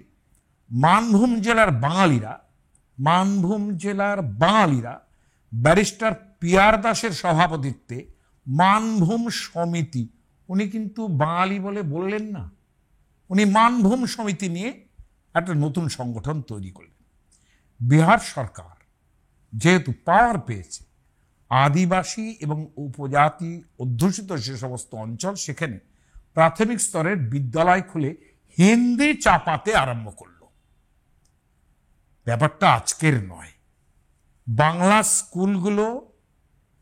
মানভূম জেলার বাঙালিরা ব্যারিস্টার পিয়ার দাসের সভাপতিত্বে মানভূম সমিতি, উনি কিন্তু বাঙালি বলে বললেন না, উনি মানভূম সমিতি নিয়ে একটা নতুন সংগঠন তৈরি করলেন। বিহার সরকার যেহেতু পাওয়ার পেয়েছে, আদিবাসী এবং উপজাতি অধ্যুষিত যে সমস্ত অঞ্চল, সেখানে প্রাথমিক স্তরের বিদ্যালয় খুলে হিন্দি চাপাতে আরম্ভ করল। ব্যাপারটা আজকের নয়। বাংলা স্কুলগুলো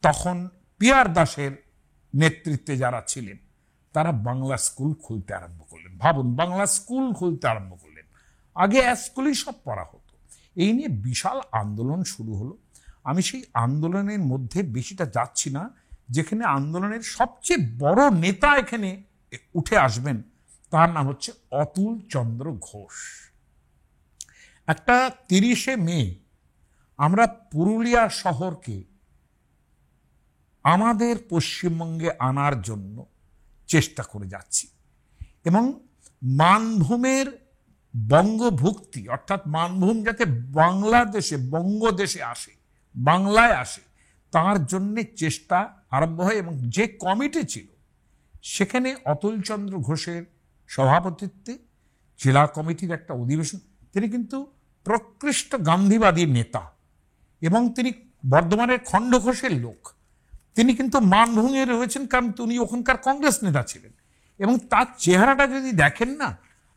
তখন পিয়ার দাসের নেতৃত্বে যারা ছিলেন, তারা বাংলা স্কুল খুলতে আরম্ভ করলেন। ভাবুন, বাংলা স্কুল খুলতে আরম্ভ করলেন। আগে স্কুলেই সব পড়া হতো। এই নিয়ে বিশাল আন্দোলন শুরু হলো। আমি সেই আন্দোলনের মধ্যে বেশিটা যাচ্ছি না। যেখানে আন্দোলনের সবচেয়ে বড় নেতা এখানে উঠে আসবেন, তার নাম হচ্ছে অতুল চন্দ্র ঘোষ। একটা 30শে মে আমরা পুরুলিয়া শহরকে আমাদের পশ্চিমবঙ্গে আনার জন্য চেষ্টা করে যাচ্ছি, এবং মানভূমের বঙ্গভুক্তি, অর্থাৎ মানভূম যাতে বাংলাদেশে, বঙ্গদেশে আসে, বাংলায় আসে, তার জন্যে চেষ্টা আরম্ভ হয়। এবং যে কমিটি ছিল, সেখানে অতুলচন্দ্র ঘোষের সভাপতিত্বে জেলা কমিটির একটা অধিবেশন। তিনি কিন্তু প্রকৃষ্ট গান্ধীবাদী নেতা, এবং তিনি বর্ধমানের খণ্ডঘোষের লোক। তিনি কিন্তু মানভূমে রয়েছেন, কারণ তিনি ওখানকার কংগ্রেস নেতা ছিলেন। এবং তার চেহারাটা যদি দেখেন না,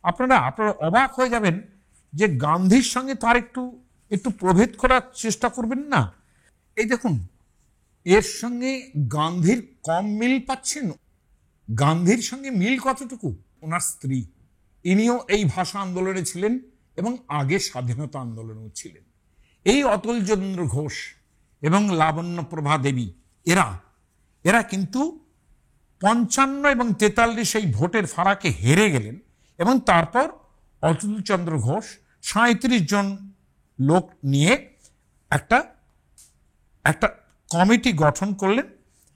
আপনারা অবাক হয়ে যাবেন যে গান্ধীর সঙ্গে তার একটু প্রভেদ করার চেষ্টা করবেন না। এই দেখুন, এর সঙ্গে গান্ধীর কম মিল পাচ্ছেন। গান্ধীর সঙ্গে মিল কতটুকু, ওনার স্ত্রী, ইনিও এই ভাষা আন্দোলনে ছিলেন এবং আগে স্বাধীনতা আন্দোলনেও ছিলেন। এই অতুলচন্দ্র ঘোষ এবং লাবণ্যপ্রভা দেবী, এরা কিন্তু 55 এবং 43 এই ভোটের ফারাকে হেরে গেলেন এবং তারপর অতুলচন্দ্র ঘোষ 37 জন লোক নিয়ে একটা একটা কমিটি গঠন করলেন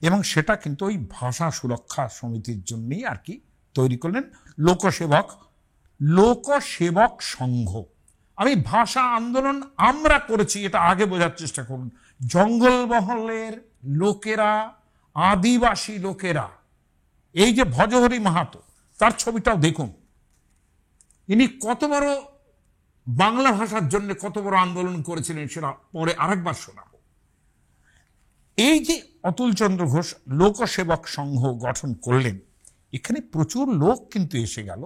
এবং সেটা কিন্তু ওই ভাষা সুরক্ষা সমিতির জন্যই আর কি তৈরি করলেন, লোকসেবক সংঘ। আমি ভাষা আন্দোলন আমরা করেছি এটা আগে বোঝার চেষ্টা করুন। জঙ্গলমহলের লোকেরা, আদিবাসী লোকেরা, এই যে ভজহরি মাহাতো, তার ছবিটাও দেখুন, ইনি কত বড় বাংলা ভাষার জন্য কত বড় আন্দোলন করেছিলেন সেটা পরে আরেকবার শোনাবো। এই যে অতুলচন্দ্র ঘোষ লোকসেবক সংঘ গঠন করলেন, এখানে প্রচুর লোক কিন্তু এসে গেল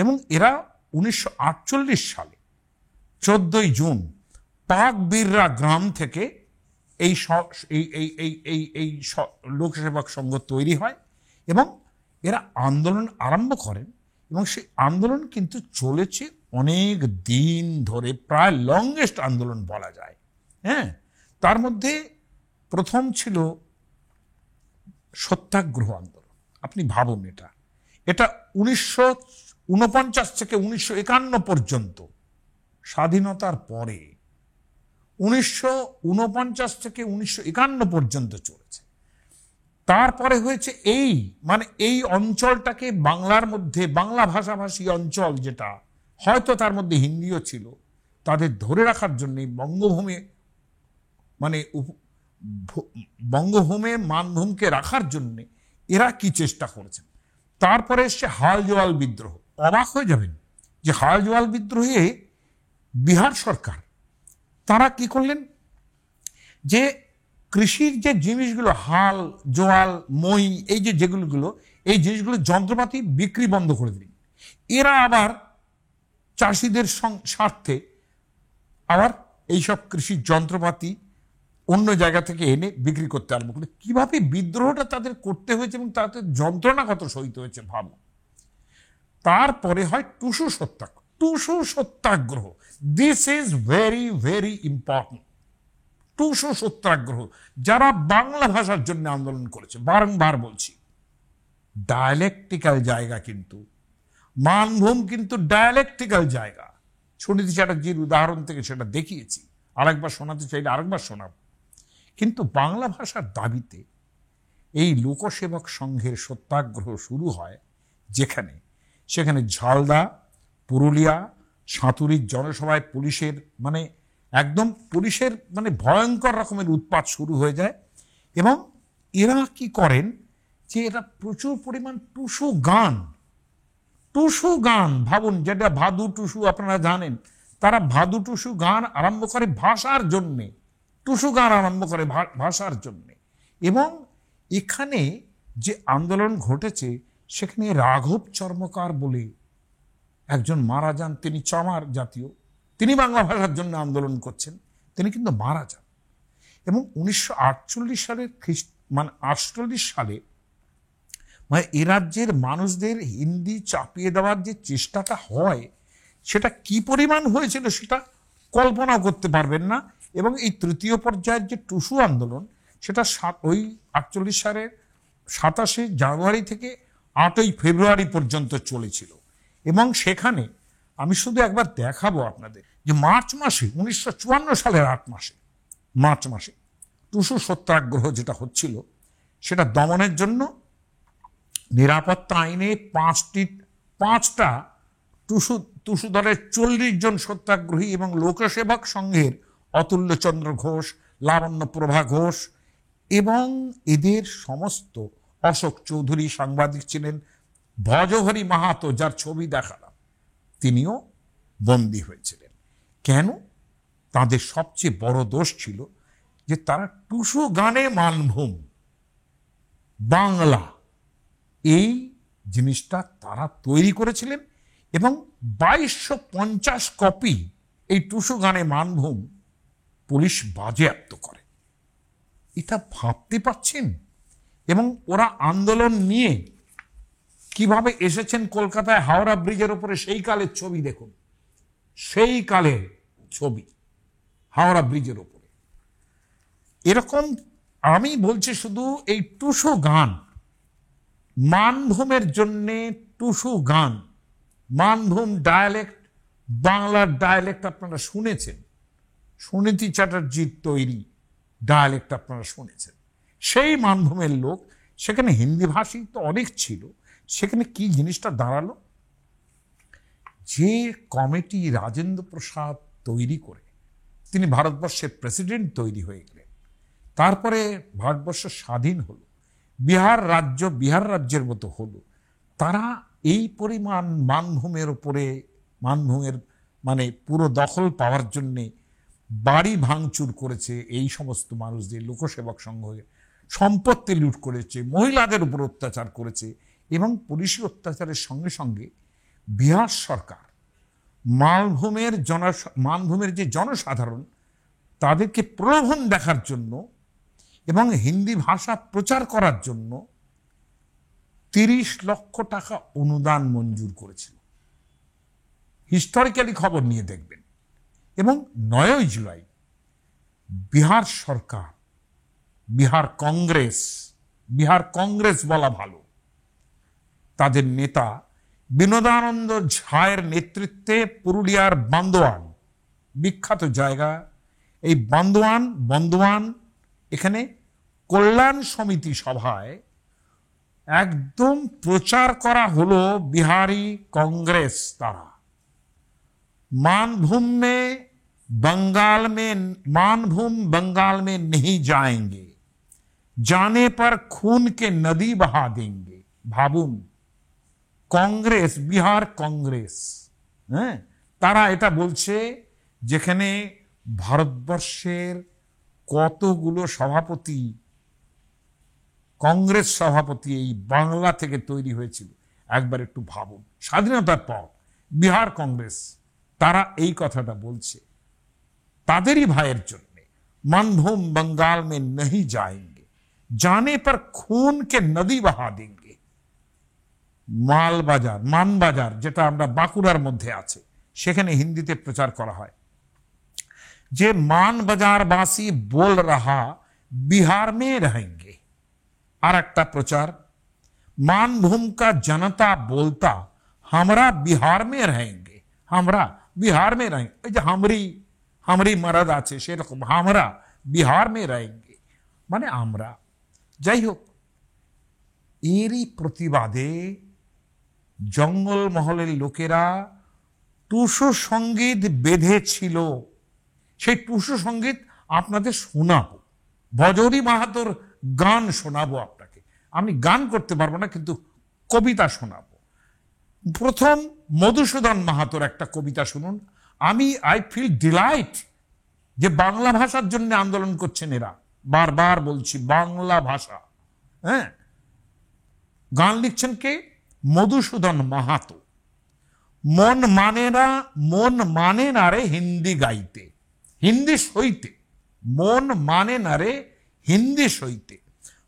এবং এরা 1948 সালে 14 জুন পাকবিররা গ্রাম থেকে এই লোকসেবক সংঘ তৈরি হয় এবং এরা আন্দোলন আরম্ভ করেন এবং সেই আন্দোলন কিন্তু চলেছে অনেক দিন ধরে, প্রায় লংগেস্ট আন্দোলন বলা যায়। হ্যাঁ, তার মধ্যে প্রথম ছিল সত্যাগ্রহ আন্দোলন। আপনি ভাবুন, এটা 1949 থেকে 1951 পর্যন্ত, স্বাধীনতার পরে 1949 থেকে 1951 পর্যন্ত চলেছে। তারপরে হয়েছে এই অঞ্চলটাকে বাংলার মধ্যে, বাংলা ভাষাভাষী অঞ্চল যেটা, হয়তো তার মধ্যে হিন্দিও ছিল, তাদের ধরে রাখার জন্য বঙ্গভূমে মানভূমকে রাখার জন্য এরা কি চেষ্টা করেছেন। তারপরে এসছে হাল জোয়াল বিদ্রোহ। অবাক হয়ে যাবেন যে হাল জোয়াল বিদ্রোহে বিহার সরকার তারা কি করলেন, যে কৃষির যে জিনিসগুলো, হাল জোয়াল মই, এই এই জিনিসগুলো যন্ত্রপাতি বিক্রি বন্ধ করে দিলেন। এরা আবার চাষিদের স্বার্থে আবার এইসব কৃষির যন্ত্রপাতি অন্য জায়গা থেকে এনে বিক্রি করতে আরম্ভ করলো। কিভাবে বিদ্রোহটা তাদের করতে হয়েছে এবং তাদের যন্ত্রণা কত সহিত হয়েছে ভাবো। তারপরে হয় Tusu Satyagraha. This is very very important. Tusu Satyagraha যারা বাংলা ভাষার জন্য আন্দোলন করেছে, বারংবার বলছি, ডায়ালেকটিক্যাল জায়গা, কিন্তু মানভূম কিন্তু ডায়ালেকটিক্যাল জায়গা। সুনীতি চ্যাটার্জির উদাহরণ থেকে সেটা দেখিয়েছি, আরেকবার শোনাতে চাইলে আরেকবার শোনাব। কিন্তু বাংলা ভাষার দাবিতে এই লোকসেবক সংঘের সত্যাগ্রহ শুরু হয় সেখানে ঝালদা, পুরুলিয়া, সাঁতুরির জনসভায় পুলিশের ভয়ঙ্কর রকমের উৎপাত শুরু হয়ে যায় এবং এরা কি করেন যে এরা প্রচুর পরিমাণ টুসু গান, ভাবুন, যেটা ভাদু টুসু আপনারা জানেন, তারা ভাদু টুসু গান আরম্ভ করে ভাষার জন্যে, টুসু গান আরম্ভ করে ভাষার জন্যে। এবং এখানে যে আন্দোলন ঘটেছে সেখানে রাঘব চর্মকার বলে একজন মারা যান, তিনি চামার জাতীয়, তিনি বাংলা ভাষার জন্য আন্দোলন করছেন, তিনি কিন্তু মারা যান। এবং 1948 সালের 48 সালে এ রাজ্যের মানুষদের হিন্দি চাপিয়ে দেওয়ার যে চেষ্টাটা হয়, সেটা কি পরিমাণ হয়েছিল সেটা কল্পনা করতে পারবেন না। এবং এই তৃতীয় পর্যায়ের যে টুসু আন্দোলন, সেটা ওই 48 সালের 27 জানুয়ারি থেকে 8 ফেব্রুয়ারি পর্যন্ত চলেছিল। এবং সেখানে আমি শুধু একবার দেখাবো আপনাদের যে মার্চ মাসে, 1954 সালের মার্চ মাসে টুসু সত্যাগ্রহ যেটা হচ্ছিল, সেটা দমনের জন্য নিরাপত্তা আইনে 5টা টুসু দলের 40 জন সত্যাগ্রহী এবং লোকসেবক সংঘের অতুল্যচন্দ্র ঘোষ, লাবণ্যপ্রভা ঘোষ এবং এদের সমস্ত, অশোক চৌধুরী সাংবাদিক ছিলেন, ভজহরি মাহাতো যার ছবি দেখালাম, তিনিও বন্দী হয়েছিলেন। কেন? তাদের সবচেয়ে বড় দোষ ছিল যে তারা টুসু গানে মানভূম, বাংলা, এই জিনিসটা তারা তৈরি করেছিলেন এবং 2250 কপি এই টুসু গানে মানভূম পুলিশ বাজেয়াপ্ত করে। এটা ভাবতে পাচ্ছেন? এবং ওরা আন্দোলন নিয়ে কিভাবে এসেছেন কলকাতায় হাওড়া ব্রিজের উপরে, সেই কালের ছবি দেখুন, সেই কালের ছবি হাওড়া ব্রিজের উপরে। এরকম আমি বলছি শুধু এই টুসু গান মানভূমের জন্যে টুসু গান, মানভূম ডায়ালেক্ট, বাংলার ডায়ালেক্ট আপনারা শুনেছেন, সুনীতি চ্যাটার্জির তৈরি ডায়ালেক্ট আপনারা শুনেছেন। সেই মানভূমের লোক, সেখানে হিন্দি ভাষী তো অনেক ছিল। সেখানে কি জিনিসটা দাঁড়ালো, যে কমিটি রাজেন্দ্র প্রসাদ তৈরি করে তিনি ভারতবর্ষের প্রেসিডেন্ট তৈরি হয়ে গেলেন। তারপরে ভারতবর্ষ স্বাধীন হলো, বিহার রাজ্য বিহার রাজ্যের মতো হলো। তারা এই পরিমাণ মানভূমের ওপরে, মানভূমের মানে পুরো দখল পাওয়ার জন্যে বাড়ি ভাঙচুর করেছে, এই সমস্ত মানুষদের লোকসেবক সংঘের সম্পত্তি লুট করেছে, মহিলাদের উপর অত্যাচার করেছে, এবং পুলিশি অত্যাচারের সঙ্গে সঙ্গে বিহার সরকার মানভূমের যে জনসাধারণ তাদেরকে প্রলোভন দেখার জন্য এবং হিন্দি ভাষা প্রচার করার জন্য 30 লক্ষ টাকা অনুদান মঞ্জুর করেছিল। হিস্টোরিক্যালি খবর নিয়ে দেখবেন। এবং 9 জুলাই বিহার সরকার, বিহার কংগ্রেস বলা ভালো, তাদের নেতা বিনোদানন্দ ঝায়ের নেতৃত্বে পুরুলিয়ার বান্দোয়ান, বিখ্যাত জায়গা, এই বান্দোয়ান এখানে কল্যাণ সমিতি সভায় একদম প্রচার করা হলো বিহারি কংগ্রেস তারা मानभूम बंगाल में नहीं जाएंगे, जाने पर खून के नदी बहा देंगे। भाबुन কংগ্রেস, বিহার কংগ্রেস, হ্যাঁ, তারা এটা বলছে যেখানে ভারতবর্ষের কতগুলো সভাপতি, কংগ্রেস সভাপতি এই বাংলা থেকে তৈরি হয়েছিল। একবার একটু ভাবুন, স্বাধীনতার পর বিহার কংগ্রেস তারা এই কথাটা বলছে তাদেরই ভাইয়ের জন্য। মানভূম बंगाल में नहीं जाएंगे, जाने पर खून के नदी बहा देंगे। মানবাজার যেটা আমরা বাঁকুড়ার মধ্যে আছে, সেখানে হিন্দিতে প্রচার করা হয় যে মানবাজারবাসী बोल रहा बिहार में रहेंगे। আর একটা প্রচার, मानभूम का जनता बोलता हमरा बिहार में रहेंगे, हमरा बिहार में रहेंगे। ওই যে हमरी मरद আছে সেরকম हमरा बिहार में रहेंगे, মানে আমরা। যাই হোক, এরই প্রতিবাদে জঙ্গলমহলের লোকেরা টুসু সঙ্গীত বেঁধেছিল। সেই টুসু সঙ্গীত আপনাদের শোনাবো, ভজহরি মাহাতোর গান শোনাবো আপনাকে। আমি গান করতে পারবো না, কিন্তু কবিতা শোনাবো। প্রথম মধুসূদন মাহাতোর একটা কবিতা শুনুন। আই ফিল ডিলাইট যে বাংলা ভাষার জন্য আন্দোলন করছেন এরা, বারবার বলছি বাংলা ভাষা। হ্যাঁ, গান লিখছেন কে? মধুসূদন মাহাতো। মন মানে না রে হিন্দি গাইতে, হিন্দি সইতে, মন মানে না রে হিন্দি সইতে,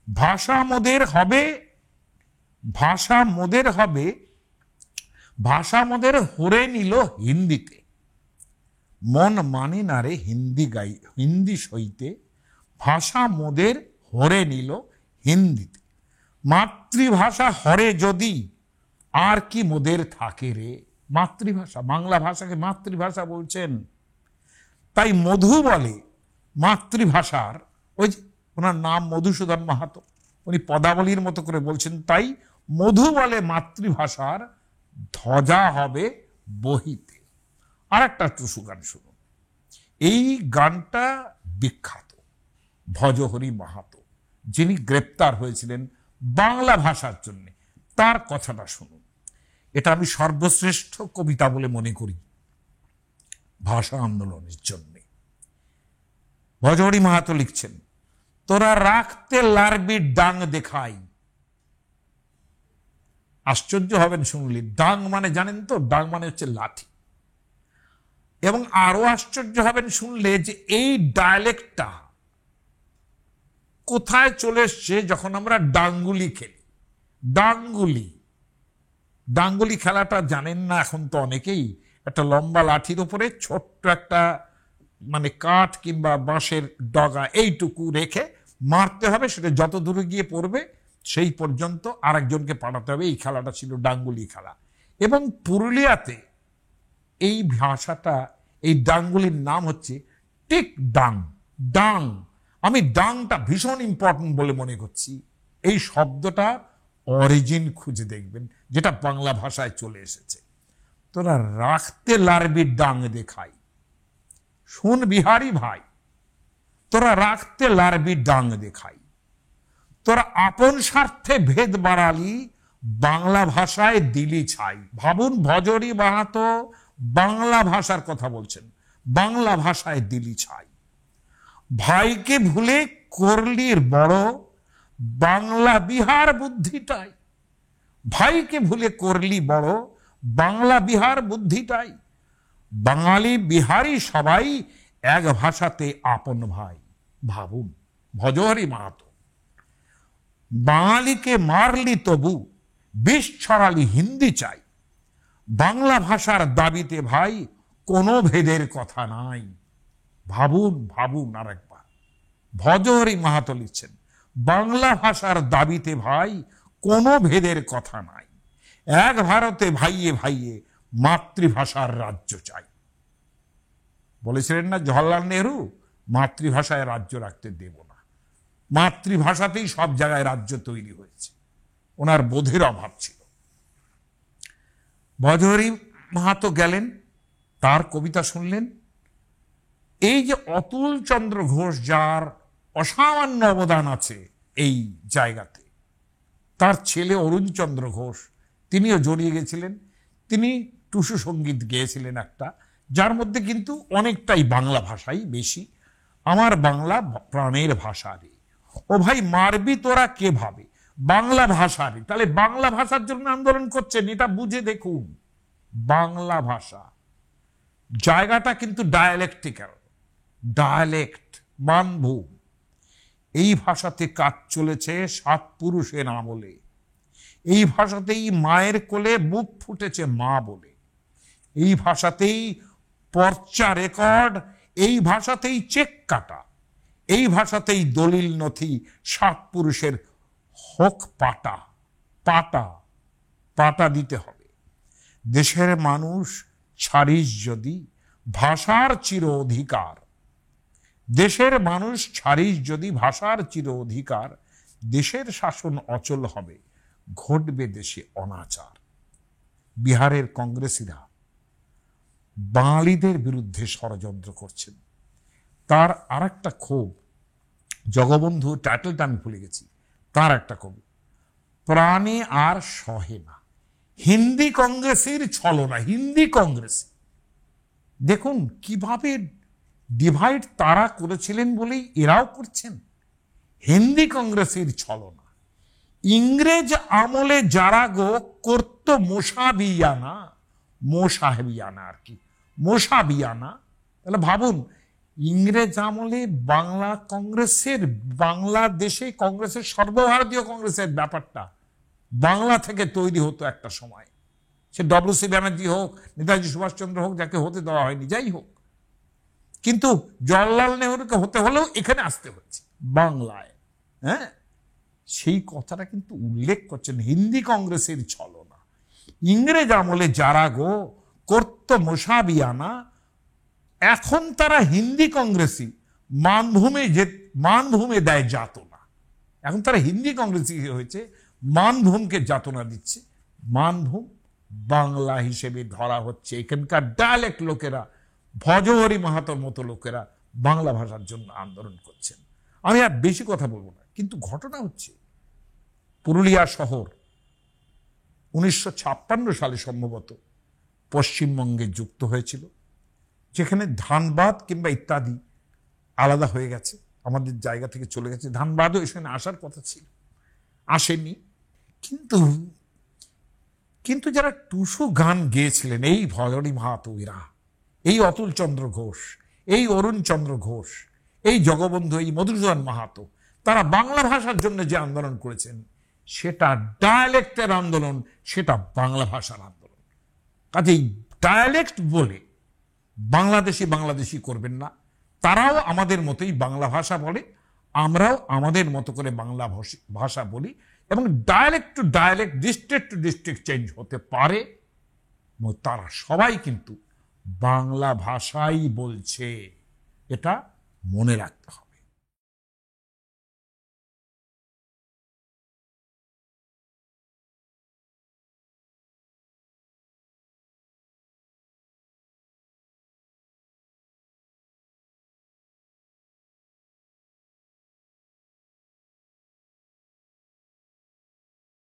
ভাষা মোদের হরে নিল হিন্দিতে। মন মানে না রে হিন্দি সইতে, ভাষা মোদের হরে নিল হিন্দিতে। মাতৃভাষা হরে যদি আর কি মোদের থাকে রে। মাতৃভাষা, বাংলা ভাষাকে মাতৃভাষা বলছেন। তাই মধু বলে মাতৃভাষার, ওই যে ওনার নাম মধুসূদন মাহাতো, উনি পদাবলীর মতো করে বলছেন, তাই মধু বলে মাতৃভাষার ধ্বজা হবে বহিতে। আর একটা টুসু গান শুনুন। এই গানটা বিখ্যাত, ভজহরি মাহাতো যিনি গ্রেপ্তার হয়েছিলেন বাংলা ভাষার জন্য, তার কথাটা শুনুন। এটা আমি সর্বশ্রেষ্ঠ কবিতা বলে মনে করি ভাষা আন্দোলনের জন্য। ভজহরি মাহাতো লিখছেন, তোরা রাখতে লারবি ডাং দেখাই। আশ্চর্য হবেন শুনলে, ডাং মানে জানেন তো? ডাং মানে হচ্ছে লাঠি। এবং আরো আশ্চর্য হবেন শুনলে যে এই ডায়ালেক্টটা কোথায় চলে এসছে, যখন আমরা ডাঙ্গুলি খেলি। ডাঙ্গুলি খেলাটা জানেন না এখন তো অনেকেই। একটা লম্বা লাঠির উপরে ছোট্ট একটা মানে কাঠ কিংবা বাঁশের ডগা এইটুকু রেখে মারতে হবে, সেটা যত দূরে গিয়ে পড়বে সেই পর্যন্ত আরেকজনকে পাঠাতে হবে। এই খেলাটা ছিল ডাঙ্গুলি খেলা। এবং পুরুলিয়াতে এই ভাষাটা, এই ডাঙ্গুলির নাম হচ্ছে টিক ডাং। ডাং, আমি ডাংটা ভীষণ ইম্পর্টেন্ট বলে মনে করছি। এই শব্দটা অরিজিন খুঁজে দেখবেন, যেটা বাংলা ভাষায় চলে এসেছে। তোরা রাখতে লারবি ডাং দেখাই, শুন বিহারি ভাই, তোরা রাখতে লারবি ডাং দেখাই। তোরা আপন স্বার্থে ভেদ বাড়ালি, বাংলা ভাষায় দিলি ছাই। ভাবুন, ভজরি মাহাতো বাংলা ভাষার কথা বলছেন, বাংলা ভাষায় দিলি ছাই। ভাইকে ভুলে করলি বড়, বাংলা বিহার বুদ্ধিটাই। ভাইকে ভুলে করলি বড়, বাংলা বিহার বুদ্ধিটাই। বাঙালি বিহারি সবাই এক ভাষাতে আপন ভাই। ভাবুন, ভজহরি মাহাতো। বাঙালিকে মারলি তবু বিষ ছড়ালি হিন্দি চাই। বাংলা ভাষার দাবিতে ভাই কোনো ভেদের কথা নাই। ভাবুন, ভাবুন আরেকবার। ভজহরি মাহাতো লিখছেন, বাংলা ভাষার দাবিতে ভাই কোনো ভেদের কথা নাই। এক ভারতে ভাইয়ে ভাইয়ে মাতৃভাষার রাজ্য চাই। বলেছিলেন না জওহরলাল নেহরু, মাতৃভাষায় রাজ্য রাখতে দেব না। মাতৃভাষাতেই সব জায়গায় রাজ্য তৈরি হয়েছে। ওনার বোধের অভাব ছিল। ভজহরি মাহাতো গেলেন, তার কবিতা শুনলেন। এই যে অতুল চন্দ্র ঘোষ, যার অসামান্য অবদান আছে এই জায়গাতে, তার ছেলে অরুণ চন্দ্র ঘোষ, তিনিও জড়িয়ে গেছিলেন। তিনি টুসু সঙ্গীত গেয়েছিলেন একটা, যার মধ্যে কিন্তু অনেকটাই বাংলা ভাষাই বেশি। আমার বাংলা প্রাণের ভাষা রে, ও ভাই মারবি তোরা কে ভাবে বাংলা ভাষা রে। তাহলে বাংলা ভাষার জন্য আন্দোলন করছেন, এটা বুঝে দেখুন। বাংলা ভাষা জায়গাটা কিন্তু ডায়ালেক্টিক্যাল, ডায়ালেক্ট, মানভূম। এই ভাষাতে কাজ চলেছে 7 পুরুষের আমলে। এই ভাষাতেই মায়ের কোলে মুখ ফুটেছে মা বলে। এই ভাষাতেই পর্চা রেকর্ড, এই ভাষাতেই চেক কাটা, এই ভাষাতেই দলিল নথি 7 পুরুষের হোক পাটা। পাটা পাটা দিতে হবে। দেশের মানুষ ছাড়িস যদি ভাষার চির অধিকার, দেশের মানুষ ছাড়িস যদি ভাষার চির অধিকার, দেশের শাসন অচল হবে, ঘটবে দেশে অনাচার। বিহারের কংগ্রেসীরা বাঙালিদের বিরুদ্ধে ষড়যন্ত্র করছেন। তার আর একটা ক্ষোভ, জগবন্ধু টাইটেলটা আমি ভুলে গেছি, তার একটা কবি, প্রাণে আর সহে না। হিন্দি কংগ্রেসের ছলনা, হিন্দি কংগ্রেস। দেখুন কিভাবে ডিভাইড তারা করেছিলেন বলেই এরাও করছেন। হিন্দি কংগ্রেসের ছলনা। ইংরেজ আমলে যারা গো করত মোসাবিয়ানা, মোসাহেবিয়ানা আর কি, মোসাবিয়ানা। তাহলে ভাবুন, ইংরেজ আমলে বাংলা কংগ্রেসের, বাংলাদেশে কংগ্রেসের, সর্বভারতীয় কংগ্রেসের ব্যাপারটা বাংলা থেকে তৈরি হতো একটা সময়। সে ডব্লিউ.সি. ব্যানার্জি হোক, নেতাজি সুভাষচন্দ্র হোক, যাকে হতে দেওয়া হয়নি, যাই হোক, কিন্তু জওহরলাল নেহরুকে হতে হলেও এখানে আসতে হয়েছে বাংলায়। হ্যাঁ, সেই কথাটা কিন্তু উল্লেখ করছেন, হিন্দি কংগ্রেসের ছলনা। ইংরেজ আমলে যারা গো করত মোসাবিয়ানা, এখন তারা হিন্দি কংগ্রেসী, মানভূমে দেয় যাতনা। এখন তারা হিন্দি কংগ্রেসী হয়েছে, মানভূমকে যাতনা দিচ্ছে। মানভূম বাংলা হিসেবে ধরা হচ্ছে। এখানকার ডায়ালেক্ট লোকেরা, ভজহরি মাহাতোর মতো লোকেরা বাংলা ভাষার জন্য আন্দোলন করছেন। আমি আর বেশি কথা বলবো না, কিন্তু ঘটনা হচ্ছে পুরুলিয়া শহর 1956 সালে সম্ভবত পশ্চিমবঙ্গে যুক্ত হয়েছিল, যেখানে ধানবাদ কিংবা ইত্যাদি আলাদা হয়ে গেছে, আমাদের জায়গা থেকে চলে গেছে। ধানবাদও এখানে আসার কথা ছিল, আসেনি। কিন্তু যারা টুসু গান গেয়েছিলেন, এই ভজহরি মাহাতো, এরা, এই অতুল চন্দ্র ঘোষ, এই অরুণ চন্দ্র ঘোষ, এই জগবন্ধু, এই মধুসূদন মাহাতো, তারা বাংলা ভাষার জন্য যে আন্দোলন করেছেন, সেটা ডায়ালেক্টের আন্দোলন, সেটা বাংলা ভাষার আন্দোলন। কাজেই ডায়ালেক্ট বলে বাংলাদেশি করবেন না। তারাও আমাদের মতোই বাংলা ভাষা বলে, আমরাও আমাদের মতো করে বাংলা ভাষা বলি, এবং dialect to dialect, district to district change হতে পারে, এবং তারা সবাই কিন্তু বাংলা ভাষাই বলছে, এটা মনে রাখতে হবে।